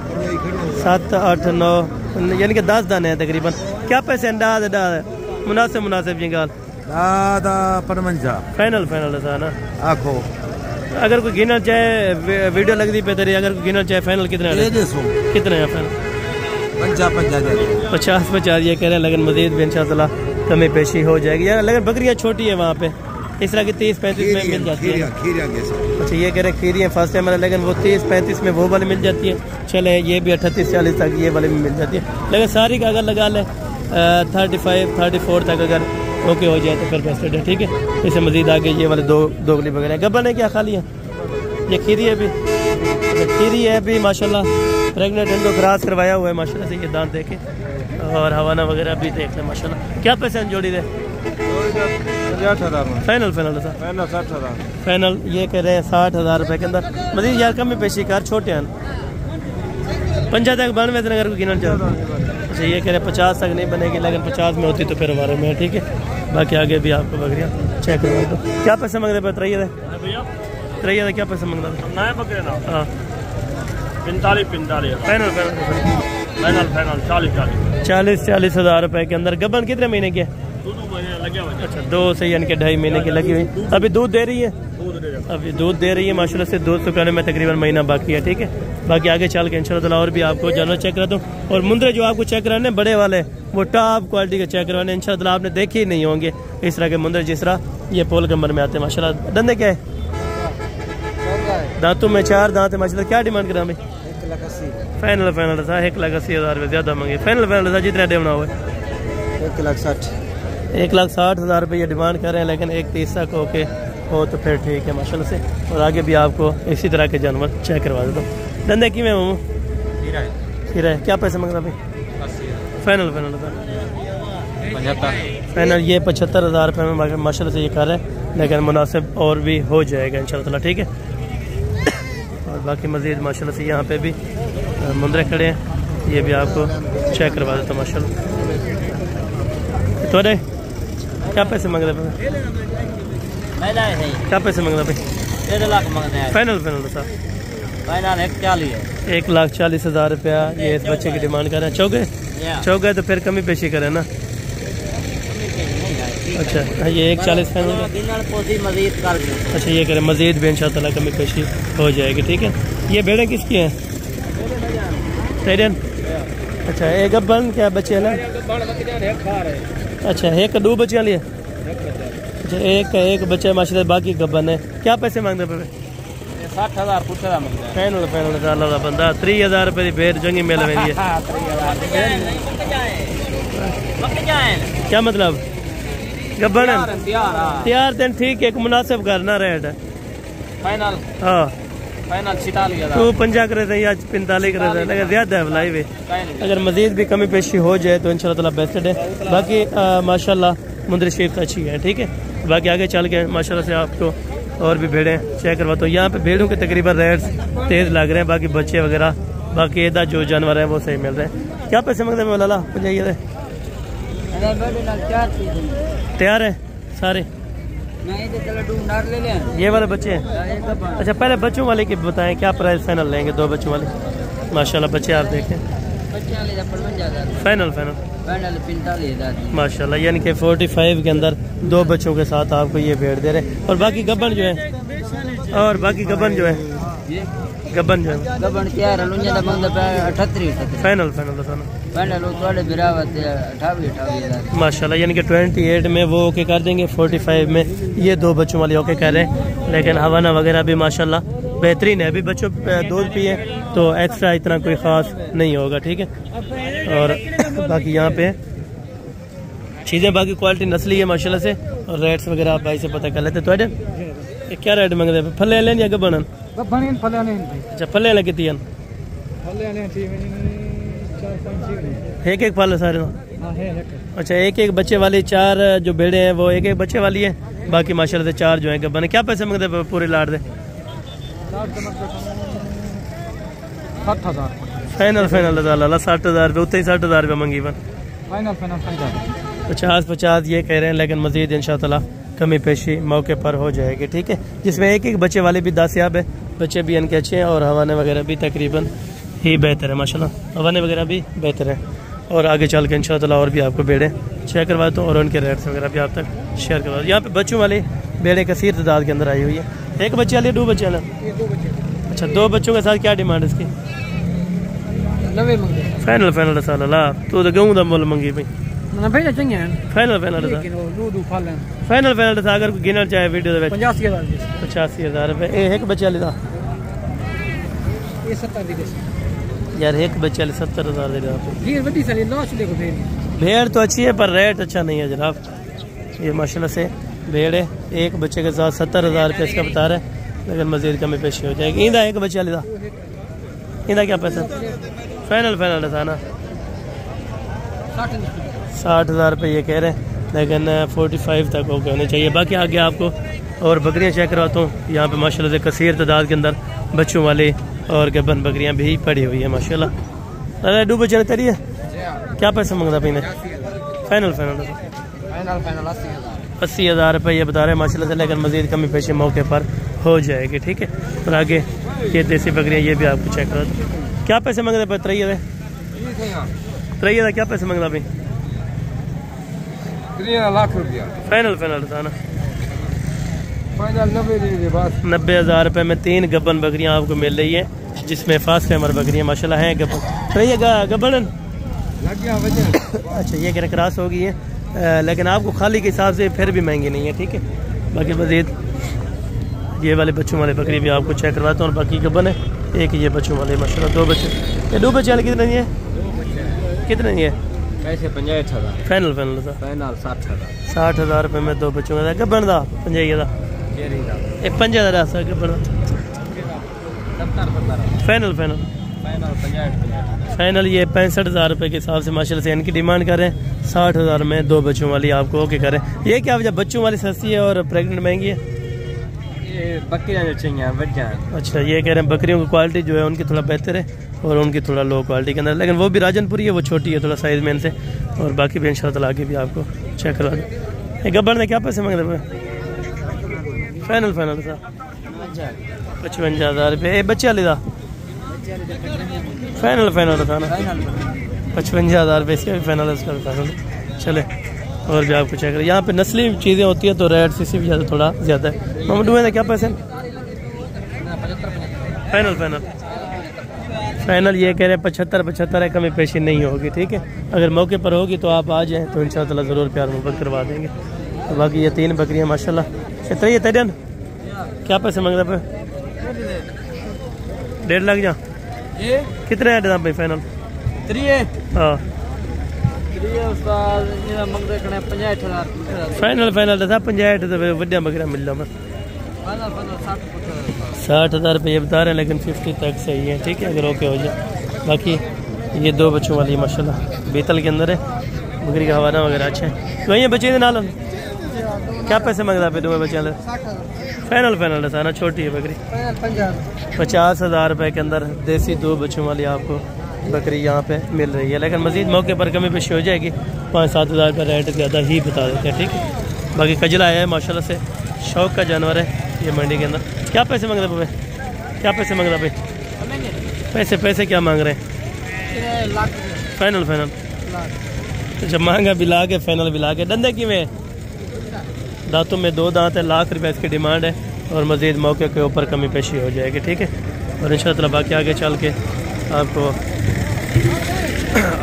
7 8 9 यानी कि 10 दाने हैं तकरीबन। क्या पैसे अंदाज मुनासिब ये गाल दादा 55 फाइनल था ना। आखो अगर कोई गिनर चाहे वीडियो लगती पे तेरी, अगर कोई गिनर चाहे फाइनल कितने कितने है फाइनल? 50 ये कह रहे हैं, लेकिन मजीद भी इंशाअल्लाह कमी पेशी हो जाएगी यार। लेकिन बकरियाँ छोटी है वहाँ पे, इस तरह की 30-35 में मिल जाती है। अच्छा ये कह रहे खीरियाँ फर्स्ट टाइम, लेकिन वो 30-35 में वो वाली मिल जाती है। चले ये भी 38-40 तक ये वाली मिल जाती है। लेकिन सारी का अगर लगा ले 35-34 तक अगर ओके हो जाए तो फिर बेस्ट है, ठीक है। इससे मजीद आगे ये वाले दो गली वगैरह गब्बन है क्या खाली है? ये खीरी है भी, खीरी है भी माशाल्लाह, प्रेगनेंट इनको क्रॉस करवाया हुआ है माशाल्लाह से। ये दांत देखे और हवाना वगैरह भी देख लें माशाल्लाह। क्या पैसे जोड़ी दे? 60,000 फाइनल फाइनल ये कह रहे हैं 60,000 रुपये के अंदर। मजीद यार कमी पेशी कर, छोटे हैं 50 तक 92 अगर को गिनना चाहते। अच्छा ये कह रहे 50 तक नहीं बनेगी, लेकिन 50 में होती तो फिर हमारे में, ठीक है। बाकी आगे भी आपको बकरियाँ चेक करवा दो। क्या पैसे मांगते पे? तरैया क्या पैसे मांगता? हाँ 45 फाइनल 40,000 रुपये के अंदर। गबन कितने महीने की है? अच्छा 2 से यानी कि 2.5 महीने की लगी हुई। अभी दूध दे रही है? अभी दूध दे रही है माशाल्लाह से। दूध सुखाने में तकरीबन महीना बाकी है, ठीक है। बाकी आगे चल के इंशाल्लाह और भी आपको जानवर चेक कराता हूँ। और मुंद्रे जो आपको चेक कराने बड़े वाले, वो टॉप क्वालिटी के चेक करवाने इंशाल्लाह आपने देखे ही नहीं होंगे इस तरह के मुंद्रे, जिस तरह ये पोल कमर में आते हैं माशाल्लाह। धंधे क्या है? दांतों में 4 दांत है माशाल्लाह। क्या डिमांड करा भाई? 1,80,000 फाइनल था 1,80,000 रुपये ज्यादा मांगे। फाइनल था जितना डेवना हुआ है 1,60,000 रुपये ये डिमांड कर रहे हैं। लेकिन 1,30 तक ओके हो तो फिर ठीक है माशाल्लाह से। और आगे भी आपको इसी तरह के जानवर चेक करवा देता हूँ। धंधे की में मामू खीरा है। क्या पैसे मांग रहा भाई? फाइनल फाइनल ये 75,000 रुपये में माशाल्लाह से ये कर रहे हैं, लेकिन मुनासिब और भी हो जाएगा इंशाल्लाह, ठीक है। और बाकी मज़ीद माशाल्लाह से यहाँ पे भी मुंदरे खड़े हैं, ये भी आपको चेक करवा देता हूँ माशाल्लाह। थोड़े क्या पैसे मांग रहे हैं? क्या पैसे मांग रहे भाई? 1 लाख मांगते हैं। फाइनल था फाइनल 1,40,000 है। 1,40,000 रुपया ये इस बच्चे की डिमांड कर रहे हैं। चौके तो फिर कमी पेशी करें ना। अच्छा ये 1,40 फाइनल। अच्छा ये करें मजीद भी इंशाअल्लाह कमी पेशी हो जाएगी, ठीक है। ये भेड़ें किसकी हैं? अच्छा एक गब्बन क्या बच्चे है ना? अच्छा एक 2 बच्चे लिए। अच्छा एक बच्चा माशाल्लाह, बाकी गब्बन है। क्या पैसे मांगते पे? 60,000 फाइनल बंदा 30,000 रुपये की भेड़ जंगी मेले में है। क्या मतलब? गब्बन तैयार दिन ठीक है, एक मुनासिब करना रेट है फाइनल। हाँ फाइनल 46,000 तू 50 करे थे या 45 करे थे, लेकिन ज्यादा है भलाई वे। अगर मजीद भी कमी पेशी हो जाए तो इंशाल्लाह बेस्ट है। बाकी माशाल्लाह मुंदरी शरीफ अच्छी है, ठीक है। बाकी आगे चल के माशाल्लाह से आपको और भी भेड़ें चेक करवाता हूँ। यहाँ पे भेड़ों के तकरीबन रेट्स तेज लग रहे हैं, बाकी बच्चे वगैरह बाकी इधर जो जानवर हैं वो सही मिल रहे हैं। क्या पैसे मांगते हैं लाला? तैयार है सारे ये वाले बच्चे हैं? अच्छा पहले बच्चों वाले की बताएं क्या प्राइस फाइनल लेंगे? 2 बच्चों वाले माशाल्लाह बच्चे आप देखें। फाइनल 45,000 माशाल्लाह, यानी कि 45 के अंदर 2 बच्चों के साथ आपको ये भेड़ दे रहे। और बाकी गब्बन जो है, और बाकी गब्बन जो है, गब्बन जो है गबन क्या रलुंजा दा बंदा 38 फाइनल फाइनल थोड़े बिरावत 28,000 माशाल्लाह, यानी कि 28 में वो ओके कर देंगे, 45 में ये 2 बच्चों वाले ओके कर रहे हैं। लेकिन हवाना वगैरह भी माशाल्लाह बेहतरीन है। अभी बच्चों दूध पिए तो एक्स्ट्रा इतना कोई ख़ास नहीं होगा, ठीक है। और बाकी यहाँ पे चीज़ें बाकी क्वालिटी नस्ली है माशाल्लाह से। और रेट्स वगैरह आप भाई से पता कर लेते। तो क्या रेट मंगते हैं? फले लें या गबन? अच्छा फले लें कितनी एक फल है सारे? अच्छा एक बच्चे वाली 4 जो भेड़े हैं वो एक बच्चे वाली है, बाकी माशाल्लाह से 4 जो है गबन। क्या पैसे मंगते हैं पूरे लाट दे? 60,000 फाइनल 60,000 रुपये, उतने ही 60,000 रुपये मंगी बन। 50 ये कह रहे हैं, लेकिन मजीद इंशाअल्लाह कमी पेशी मौके पर हो जाएगी, ठीक है। जिसमें एक एक बच्चे वाले भी दास्याब है, बच्चे भी इनके अच्छे हैं और हवाने वगैरह भी तकरीबन ही बेहतर है माशाल्लाह, हवाने वगैरह भी बेहतर है। और आगे चल के इंशाअल्लाह और भी आपको बेड़े शेयर करवाता हूँ और उनके रेट्स वगैरह भी आप तक शेयर करवा। यहाँ पे बच्चों वाले बेड़े कसीर तादाद के अंदर आई हुई है। एक बच्चे वाले, दो बच्चे वाला? अच्छा, 2 बच्चों के साथ क्या डिमांड है इसकी? फाइनल फाइनल रसाला तो गेहूँ का मुल मंगी भाई, फाइनल फाइनल रसा अगर गिनना चाहे वीडियो 85,000 रुपये। एक बच्चे वाले का यार, एक बच्चे वाले 70,000 दे रहा। भेड़ तो अच्छी है पर रेट अच्छा नहीं है जनाब। ये माशाल्लाह से भेड़ है, एक बच्चे के साथ 70,000 रुपये इसका बता रहा है, लेकिन मजीद कमी पेशी हो जाएगी। इंदा एक बच्चे वाले का इंदा क्या पैसा? फाइनल था ना 60,000 रुपये ये कह रहे हैं, लेकिन 45 तक हो गए होने चाहिए। बाकी आगे आपको और बकरियां चेक करवाता हूँ। यहाँ पे माशाल्लाह से कसीर तादाद के अंदर बच्चों वाले और गबन बकरियां भी पड़ी हुई है माशाल्लाह। अरे डू बच्चे तेरी है, क्या पैसा मांगता पीने? फाइनल 80,000 रुपये ये बता रहे हैं माशाल्लाह से, लेकिन मजीद कमी पेशी मौके पर हो जाएगी, ठीक है। और आगे ये देसी बकरियां ये भी आपको चेक करा दो। क्या पैसे मांगते पे? 3,000 क्या पैसे मांगता भाई? 3 लाख रुपया फाइनल था ना 90,000 रुपये में 3 गबन बकरियां आपको मिल रही है, जिसमें फास्ट कैमर बकरियां माशाल्लाह हैं गबन। गबन अच्छा, ये कह क्रॉस हो गई है, लेकिन आपको खाली के हिसाब से फिर भी महंगी नहीं है, ठीक है। बाकी मजीद ये वाले बच्चों वाले बकरी भी आपको चेक करवाता हूँ और बाकी गबन है। एक ये बच्चों वाले माशाल्लाह 2 बच्चे। ये 2 बच्चे वाले कितने नहीं है? कितने नहीं है? पैसे 65,000 फाइनल फाइनल 60,000 रुपये में 2 बच्चों का गबन का 55,000 एक 5,000 गबन फाइनल ये 65,000 रुपये के हिसाब से माशाल्लाह से इनकी डिमांड कर रहे हैं। 60,000 में 2 बच्चों वाली आपको ओके करें। ये क्या वजह, बच्चों वाली सस्ती है और प्रेग्नेंट महंगी है? ये बकरियां जो चाहिए बच्चा। अच्छा, ये कह रहे हैं बकरियों की क्वालिटी जो है उनकी थोड़ा बेहतर है और उनकी थोड़ा लो क्वालिटी के अंदर, लेकिन वो भी राजनपुरी है, वो छोटी है थोड़ा साइज में इनसे। और बाकी भी इंशाल्लाह आगे भी आपको चेक करवा दें। गब्बर ने क्या पैसे मांग रहे? फाइनल था 55,000 रुपये। बच्चे वाले का फाइनल था ना 55,000 रुपये, इसका भी फाइनल है, इसका भी फाइनल। चले और भी आपको चेक करें। यहाँ पे नस्ली चीज़ें होती है तो रेट से भी ज़्यादा थोड़ा ज़्यादा है। मोहम्मद हुए क्या पैसे? फाइनल ये कह रहे हैं 75 है, कमी पेशी नहीं होगी, ठीक है। अगर मौके पर होगी तो आप आ जाएँ तो इंशाअल्लाह ज़रूर प्यार मोहब्बत करवा देंगे। तो बाकी ये 3 बकरियाँ माशाल्लाह। ये तेरन क्या पैसे मांग रहे? 1.5 लाख जा कितने है भाई फाइनल? हाँ फाइनल था 65 वड्या बकरियां मिल जाओ 60,000 रुपये ये बता रहे हैं, लेकिन 50 तक सही है, ठीक है, अगर ओके हो जाए। बाकी ये 2 बच्चों वाली माशाल्लाह बीतल के अंदर है, बकरी का हवाना वगैरह अच्छा है। वही बच्चे के नाल क्या पैसे मांगता पे 2 बच्चे? फाइनल था ना, छोटी है बकरी 50,000 रुपये के अंदर देसी 2 बच्चों वाली आपको बकरी यहाँ पे मिल रही है, लेकिन मजीद मौके पर कमी पेशी हो जाएगी। 5-7 हज़ार का रेट ज़्यादा ही बता देते हैं, ठीक है। बाकी कजला आया है माशाल्लाह से, शौक का जानवर है ये मंडी के अंदर। क्या पैसे मांग रहे भाई? क्या पैसे मांग रहा भाई? पैसे क्या मांग रहे हैं? फाइनल अच्छा, महंगा भी ला के फाइनल भी ला के। धंधे की में दांतों में 2 दांत है, लाख रुपये इसकी डिमांड है और मजीद मौके के ऊपर कमी पेशी हो जाएगी, ठीक है। और इंशाअल्लाह बाकी आगे चल के आपको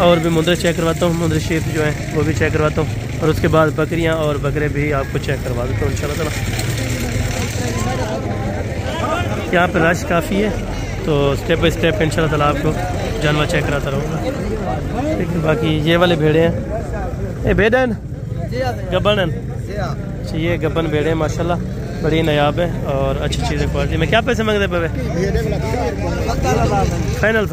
और भी मुंदर चेक करवाता हूँ, मुंदर शीप जो है वो भी चेक करवाता हूँ, और उसके बाद बकरियाँ और बकरे भी आपको चेक करवा देता हूँ इंशाअल्लाह ताला। यहाँ पर रश काफ़ी है तो स्टेप बाई स्टेप इंशाअल्लाह ताला आपको जानवर चेक कराता रहूँगा, ठीक है। बाकी ये वाले भेड़े हैं, ये भेड़न गब्बन, ये गब्बन भेड़े माशाल्लाह बड़ी नायाब है और अच्छी चीज़ है क्वालिटी में। क्या पैसे मांगते पे? Final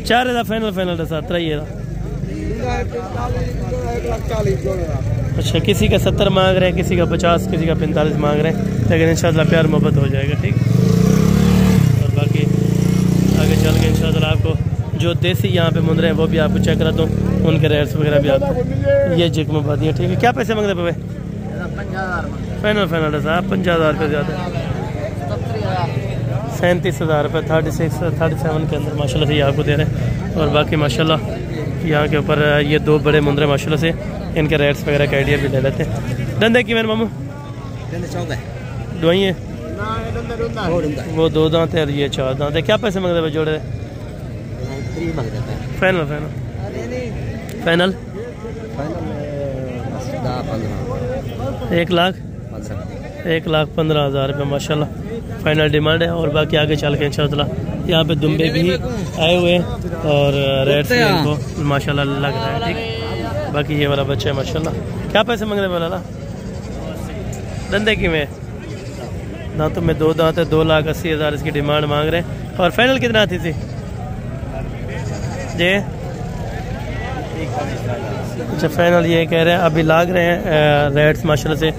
4,000 final 7,000। अच्छा, किसी का 70 मांग रहे हैं, किसी का 50, किसी का 45 मांग रहे हैं, लेकिन इंशाल्लाह प्यार मोहब्बत हो जाएगा, ठीक। और बाकी आगे चल के इंशाल्लाह आपको जो देसी यहाँ पे मुंदरे हैं वो भी आपको चेक कराता हूँ, उनके रेट्स वगैरह भी आपको ये जिक में बात है, ठीक है। क्या पैसे मांगते पे? फाइनल फाइनल है साहब 50,000 रुपये ज़्यादा, 37,000 रुपये 36 37 के अंदर माशाल्लाह से ये आपको दे रहे हैं। और बाकी माशाल्लाह यहाँ के ऊपर ये दो बड़े मुंदरे माशाल्लाह से इनके रेट्स वगैरह का आइडिया भी ले लेते हैं। धंधे की मेरे मामू दवाई है वो 2 दांत है और ये 4 दांत है। क्या पैसे मांगते हैं जोड़े? फाइनल फाइनल फाइनल 1,15,000 रुपये माशाल्लाह फाइनल डिमांड है। और बाकी आगे चल के इंशाअल्लाह यहाँ पे दुम्बे भी आए हुए हैं और रेट्स भी इनको माशाल्लाह लग रहा है। ठीक, बाकी ये वाला बच्चा है माशाल्लाह। क्या पैसे मांग रहे हैं बोला? धंधे की में दांतों में 2 दांत है, 2,80,000 इसकी डिमांड मांग रहे हैं। और फाइनल कितना आती थी जी? अच्छा फाइनल ये कह रहे हैं अभी लाग रहे हैं रेट्स माशाल्लाह से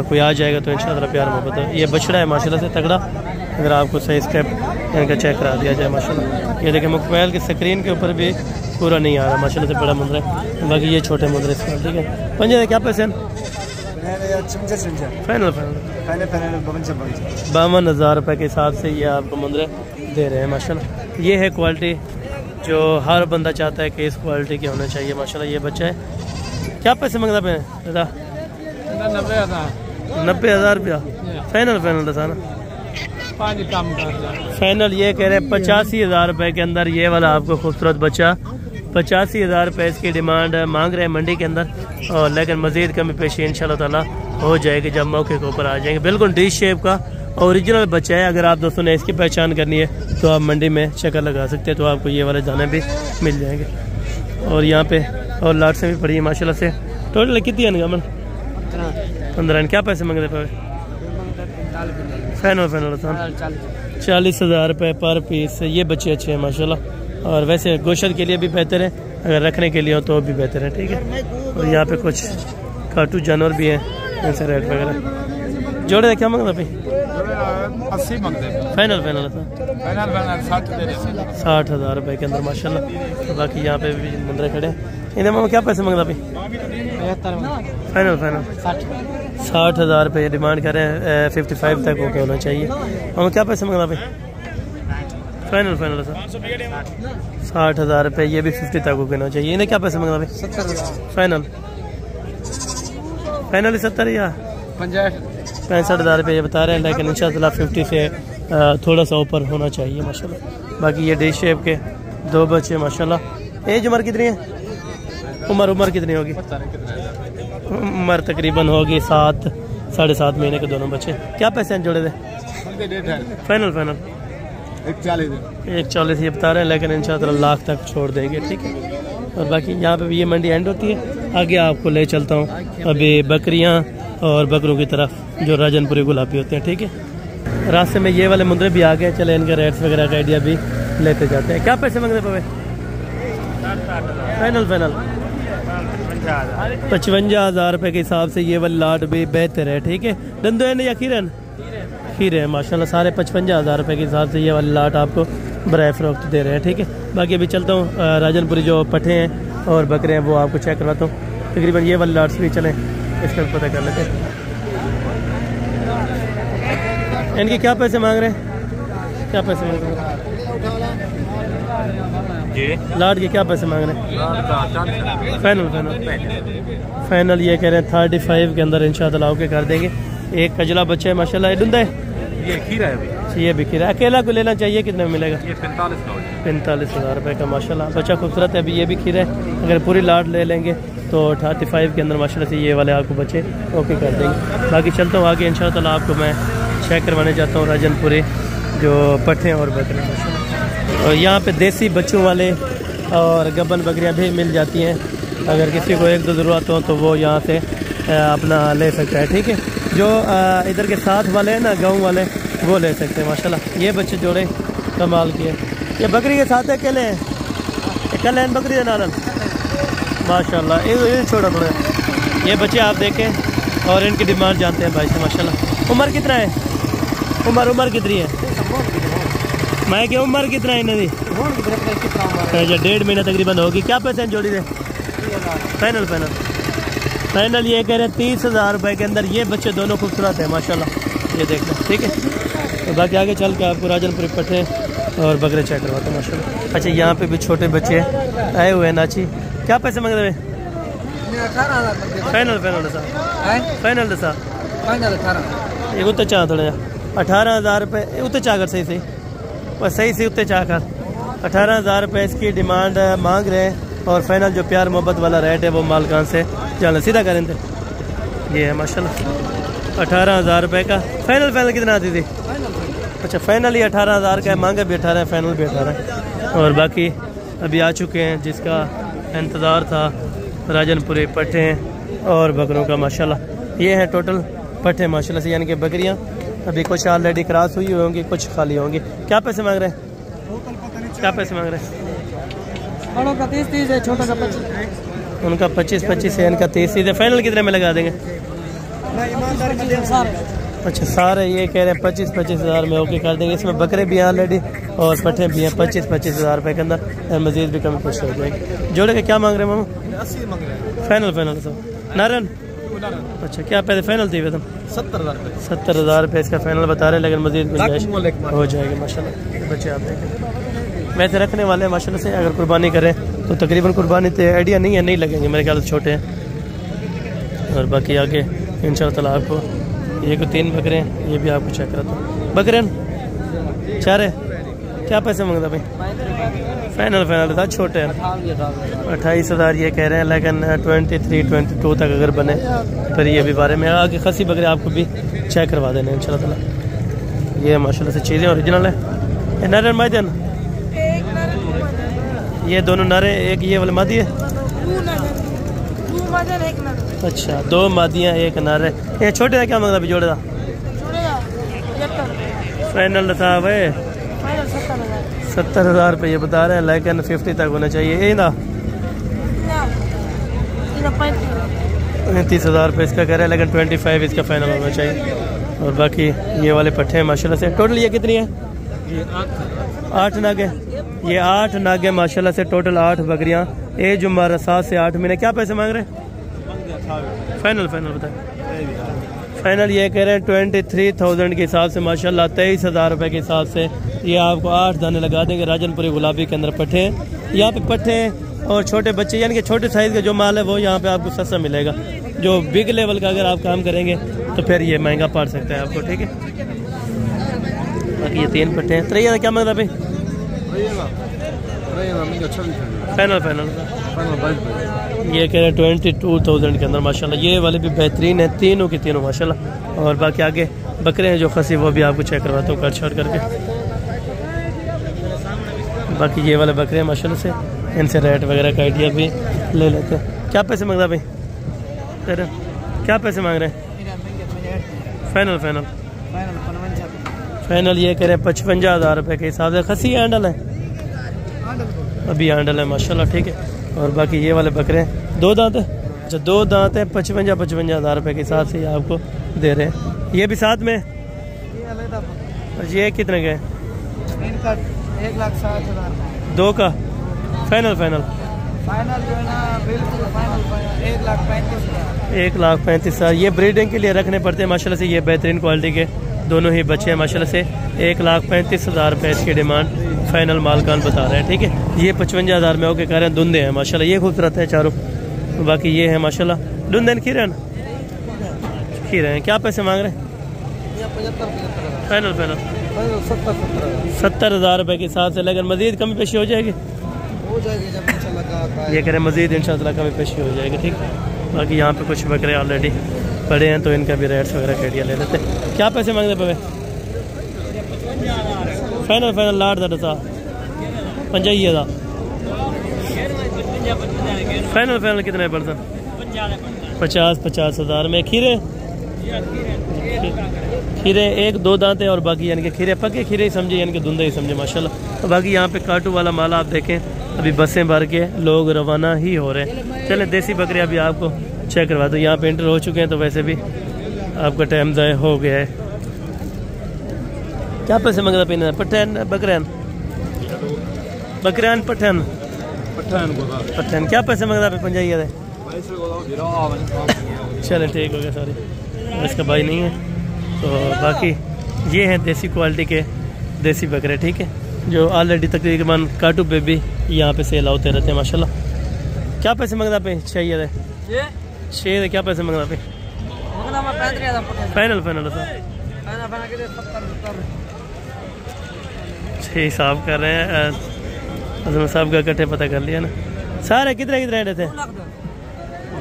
कोई आ जाएगा तो इंशाअल्लाह प्यार मोहब्बत है। ये बछड़ा है माशाल्लाह से तगड़ा, अगर आपको सही स्टेप इनका चेक करा दिया जाए माशाल्लाह। ये देखें मुकम्मल की स्क्रीन के ऊपर भी पूरा नहीं आ रहा माशाल्लाह से, बड़ा मुंदरा है। बाकी ये छोटे मुंदरे इसका ठीक है। पंजे क्या पैसे हैं? फाइनल फाइनल 52,000 रुपये के हिसाब से ये आपको मुंदरे दे रहे हैं माशाल्लाह। ये है क्वालिटी जो हर बंदा चाहता है कि इस क्वालिटी के होने चाहिए माशाल्लाह। ये बच्चा है। क्या पैसे मांगता पे दादा? 90,000 रुपया फाइनल फाइनल दसाना फाइनल ये कह रहे हैं 85,000 रुपये के अंदर ये वाला आपको खूबसूरत बच्चा 85,000 रुपये इसकी डिमांड मांग रहे हैं मंडी के अंदर। और लेकिन मज़ीद कमी पेशी इंशाल्लाह ताला हो जाएगी जब मौके के ऊपर आ जाएंगे। बिल्कुल डी शेप का ओरिजिनल बच्चा है। अगर आप दोस्तों ने इसकी पहचान करनी है तो आप मंडी में चक्कर लगा सकते हैं, तो आपको ये वाले दाने भी मिल जाएंगे। और यहाँ पे और लाट से भी पड़ी है माशाल्लाह से। टोटल कितनी है गमन? 15। क्या पैसे मांग रहे पे? फाइनल फाइनल 40,000 रुपये पर पीस। ये बच्चे अच्छे हैं माशाल्लाह, और वैसे गोश्त के लिए भी बेहतर है, अगर रखने के लिए हो तो भी बेहतर है। ठीक है। और यहाँ पे कुछ काटू जानवर भी हैं, ऐसे रेट वगैरह जोड़े क्या मांगता भाई? 80 मांगते हैं। फाइनल फाइनल 60,000 रुपये के अंदर माशाल्लाह। तो बाकी यहाँ पे भी मुंदरे खड़े हैं। इन्हें मामा क्या पैसे मांगता भाई? फाइनल फाइनल 60,000 रुपये डिमांड कर रहे हैं। 55 तक ओके होना चाहिए। मामा क्या पैसे मांगता भाई? फाइनल फाइनल 60,000 रुपये, ये भी 50 तक ओके होना चाहिए। इन्हें क्या पैसे मांगता भाई? फाइनल फाइनल 70 या 65,000 रुपये ये बता रहे हैं, लेकिन इंशाअल्लाह 50 से थोड़ा सा ऊपर होना चाहिए माशाल्लाह। बाकी ये डी शेप के 2 बच्चे माशाल्लाह। एज उम्र कितनी है? उम्र कितनी होगी? उम्र तकरीबन होगी 7 साढ़े 7 महीने के दोनों बच्चे। क्या पैसे हैं जोड़े थे? फाइनल फाइनल 140 ये बता रहे हैं, लेकिन इंशाअल्लाह लाख तक छोड़ देंगे। ठीक है। और बाकी यहाँ पे भी ये मंडी एंड होती है। आगे आपको ले चलता हूँ अभी बकरियाँ और बकरों की तरफ जो राजनपुरी गुलाबी होते हैं। ठीक है। रास्ते में ये वाले मुंदरे भी आ गए, चले इनके रेट्स वगैरह का आइडिया भी लेते जाते हैं। क्या पैसे मांगते पे? फाइनल फाइनल 55,000 रुपये के हिसाब से ये वाली लाट भी बेहतर है। ठीक है। दंदो है या खीरन? खीरे हैं माशाल्लाह सारे 55,000 रुपये के हिसाब से ये वाली लाट आपको बराए फरोख्त दे रहे हैं। ठीक है। बाकी अभी चलता हूँ राजनपुरी जो पट्टे हैं और बकरे हैं वो आपको चेक करवाता हूँ। तकरीबन ये वाली लाट्स भी चलें, इसका पता कर लेते हैं। इनके क्या पैसे मांग रहे हैं? क्या पैसे मांग रहे हैं जी? लाट के क्या पैसे मांग रहे हैं? फाइनल फाइनल फाइनल ये कह रहे हैं 35 के अंदर इंशाअल्लाह ओके कर देंगे। एक कजला बच्चा है माशाल्लाह। ये डुंदा है? ये खीरा है। ये भी खीरा। अकेला को लेना चाहिए कितने में मिलेगा? ये 45,000 रुपये का माशाल्लाह। बच्चा खूबसूरत है। अभी ये भी खीरा है। अगर पूरी लाट ले लेंगे तो 35 के अंदर माशाल्लाह से ये वाले आपको बच्चे ओके कर देंगे। बाकी चलता हूँ आगे इंशाअल्लाह आपको मैं चेक करवाने जाता हूँ राजनपुरी जो पट्टे और बकरे माशाल्लाह। और यहाँ पे देसी बच्चों वाले और गब्बन बकरियाँ भी मिल जाती हैं। अगर किसी को 1-2 ज़रूरत हो तो वो यहाँ से अपना ले सकता है। ठीक है। जो इधर के साथ वाले हैं ना, गाँव वाले, वो ले सकते हैं माशाल्लाह। ये बच्चे जोड़े कमाल किए। ये बकरी के साथ है अकेले हैं? कल है बकरी है नालन माशाल्लाह। ये छोड़ा थोड़ा। ये बच्चे आप देखें और इनकी डिमांड जानते हैं भाई से माशाल्लाह। उम्र कितना है? उम्र कितनी है? मैं क्या उम्र कितना है इन्हें? 1.5 महीना तकरीबन होगी। क्या पैसे हैं जोड़ी दे? फाइनल फाइनल फाइनल ये कह रहे हैं 30,000 रुपये के अंदर। ये बच्चे दोनों खूबसूरत हैं माशाल्लाह, ये देखना ठीक है। तो बाकी आगे चल के आपको राजनपुरी पट्टे और बकरे चेक करवाते हैं माशाल्लाह। अच्छा यहाँ पे भी छोटे बच्चे आए हुए हैं नाची, क्या पैसे मांग रहे हैं? फाइनल फाइनल दसा ये उत्ते चाह थोड़ा 18,000 रुपये उत्ते चाह कर सही बस सही उत्ते चाह कर 18,000 रुपये इसकी डिमांड मांग रहे हैं। और फाइनल जो प्यार मोहब्बत वाला रेट है वो मालकान से जाना सीधा करें थे। ये है माशाल्लाह 18,000 रुपये का। फाइनल कितना आती थी? अच्छा फाइनल ही 18,000 का है, मांगा भी 18 है, फाइनल भी 18 है। और बाकी अभी आ चुके हैं जिसका इंतज़ार था राजनपुरी पट्टे और बकरों का माशाल्लाह। ये हैं टोटल पट्टे माशाल्लाह से, यानी कि बकरियां अभी कुछ ऑलरेडी क्रॉस हुई होंगी, कुछ खाली होंगी। क्या पैसे मांग रहे हैं? क्या पैसे मांग रहे हैं? बड़ों का 30 है, छोटों का 25। उनका 25 है, इनका 30 है। फाइनल कितने में लगा देंगे? अच्छा सारे ये कह रहे हैं 25,000 में ओके कर देंगे। इसमें बकरे भी हैं ऑलरेडी और पट्टे भी हैं 25,000 रुपये के अंदर, और मजीद भी कमी पेश हो जाएगी। जोड़े के क्या मांग रहे हैं मामा? 80 मांग रहे हैं। फाइनल सब नारायण। अच्छा क्या पैसे फाइनल थी वेतन? 70,000 रुपये। 70,000 रुपये इसका फाइनल बता रहे हैं, लेकिन मजीद गुंजाइश हो जाएगी माशाल्लाह। बच्चे आप देखें वैसे रखने वाले हैं माशाल्लाह से, अगर कुर्बानी करें तो तकरीबन कुर्बानी तो आइडिया नहीं है, नहीं लगेंगे मेरे ख्याल से, छोटे हैं। और बाकी आगे इंशाल्लाह ताला आपको ये को 3 बकरे हैं, ये भी आपको चेक कराता हूँ। बकरे 4 है, क्या पैसे मांगता भाई? फाइनल था, छोटे हैं 28,000 ये कह रहे हैं, लेकिन 23-22 तक अगर बने फिर ये भी बारे में आगे खसी बकरे आपको भी चेक करवा देने इंशाल्लाह ताला। ये माशाल्लाह से चीज़ें ओरिजिनल है। नर मादियान ये दोनों नरे, एक ये वाले मादी है। अच्छा 2 मादियाँ 1 नर है। ये छोटे का क्या मांगता अभी जोड़े का? फाइनल था भाई 70,000 रुपये ये बता रहे हैं, लेकिन 50 तक होना चाहिए। ये ना 30,000 रुपये इसका कह रहे हैं, लेकिन 25 इसका फाइनल होना चाहिए। और बाकी ये वाले पट्टे हैं माशाल्लाह से। टोटल ये कितनी है? 8 नागे। ये 8 नागे माशाल्लाह से, टोटल 8 बकरियां। एज उम्र 7 से 8 महीने। क्या पैसे मांग रहे हैं? फाइनल बताए। फाइनल ये कह रहे हैं 23,000 के हिसाब से माशाल्लाह, 23,000 रुपये के हिसाब से ये आपको 8 दाने लगा देंगे। राजनपुरी गुलाबी के अंदर पट्टे हैं। यहाँ पे पट्टे और छोटे बच्चे, यानी कि छोटे साइज़ का जो माल है वो यहाँ पे आपको सस्ता मिलेगा। जो बिग लेवल का अगर आप काम करेंगे तो फिर ये महंगा पड़ सकता है आपको, ठीक है। बाकी ये 3 पट्टे हैं। तरैया क्या मांग रहा भाई? फाइनल ये कह रहे हैं 22,000 के अंदर माशाल्लाह। ये वाले भी बेहतरीन है, तीनों की तीनों माशाल्लाह। और बाकी आगे बकरे हैं जो खसी, वो भी आपको चेक करवाता हूँ कट शॉट करके। बाकी ये वाले बकरे हैं माशाल्लाह से, इनसे रेट वगैरह का आइडिया भी ले लेते हैं। क्या पैसे मांग रहा भाई? तेरे क्या पैसे मांग रहे हैं? फाइनल ये कह रहे हैं 55,000 रुपये के हिसाब से। खसी हैंडल है, अभी हैंडल है माशाल्लाह, ठीक है। और बाकी ये वाले बकरे हैं 2 दांत है। अच्छा 2 दांत है, 55,000 रुपये के हिसाब से ये आपको दे रहे हैं। ये भी साथ में ये कितने के? 1,60,000 2 का फाइनल जो है ना बिल्कुल फाइनल 1,35,000। 1,35,000 ये ब्रीडिंग के लिए रखने पड़ते हैं माशाल्लाह से। ये बेहतरीन क्वालिटी के दोनों ही बच्चे हैं माशाल्लाह से। 1,35,000 रुपये इसकी डिमांड फाइनल मालकान बता रहे हैं, ठीक है। ये 55,000 में ओके कह रहे हैं। धुंधे हैं माशाल्लाह, ये खूबसूरत है चारों। बाकी ये है माशाल्लाह धुंधन खीरन हैं। क्या पैसे मांग रहे हैं? फाइनल 70,000 रुपये के हिसाब से, लेकिन मजीद कमी पेशी हो जाएगी। ये कह रहे हैं मजीद इंशाल्लाह कमी पेशी हो जाएगी, ठीक। बाकी यहाँ पे कुछ बकरे ऑलरेडी पड़े हैं, तो इनका भी रेट्स वगैरह का आइडिया ले लेते हैं। क्या पैसे मांगते पे? फाइनल लाट दसा 50,000। फाइनल कितने पर्सन? 50,000 में। खीरे 1-2 दांते और बाकी यानी कि खीरे पके खीरे ही समझे, यानी कि धुंधे ही समझे माशाल्लाह। तो बाकी यहाँ पे काटू वाला माल आप देखें, अभी बसें भर के लोग रवाना ही हो रहे हैं। चले देसी बकरे अभी आपको चेक करवा दो। यहाँ पे एंटर हो चुके हैं, तो वैसे भी आपका टाइम ज़ाया हो गया है। क्या पैसे मांगता पीना? पठान बकरान पठान क्या पैसे मांगता पे? 50,000 चले ठीक हो गया सॉरी, इसका भाई नहीं है। तो बाकी ये हैं देसी क्वालिटी के देसी बकरे, ठीक है, जो ऑलरेडी तकरीबन काटू पे भी यहाँ पे सेल होते रहते हैं माशाल्लाह। क्या पैसे मंगना पे चाहिए शेर, क्या पैसे मंगना पे फाइनल फाइनल छः साहब कर रहे हैं, अजम साहब का इकट्ठे पता कर लिया ना। सारे कितने रेट थे?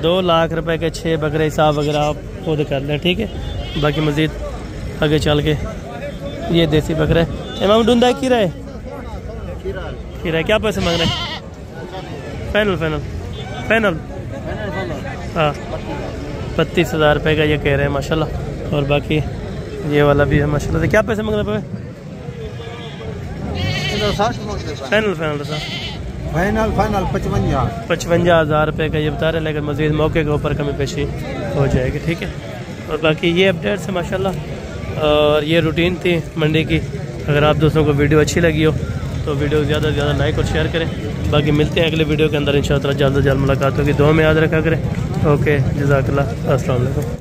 2 लाख रुपए के 6 बकरे हिसाब वगैरह आप खुद कर लें, ठीक है। बाकी मज़ीद आगे चल के ये देसी बकरे इमाम ढूंढा है खीरा क्या पैसे मांग रहे हैं? फाइनल फाइनल फाइनल हाँ 32,000 रुपये का ये कह रहे हैं माशाल्लाह। और बाकी ये वाला भी है माशाल्लाह। क्या पैसे मांग रहे हैं? फाइनल फाइनल फाइनल फाइनल 55,000 रुपये का ये बता रहे हैं, लेकिन मज़ीद मौके के ऊपर कमी पेशी हो जाएगी, ठीक है। और बाकी ये अपडेट्स है माशाल्लाह, और ये रूटीन थी मंडी की। अगर आप दोस्तों को वीडियो अच्छी लगी हो तो वीडियो ज़्यादा से ज़्यादा लाइक और शेयर करें। बाकी मिलते हैं अगले वीडियो के अंदर इंशाअल्लाह, जल्द से जल्द मुलाकात होगी। दुआ में याद रखा करें। ओके, जज़ाकल्लाह, अस्सलाम वालेकुम।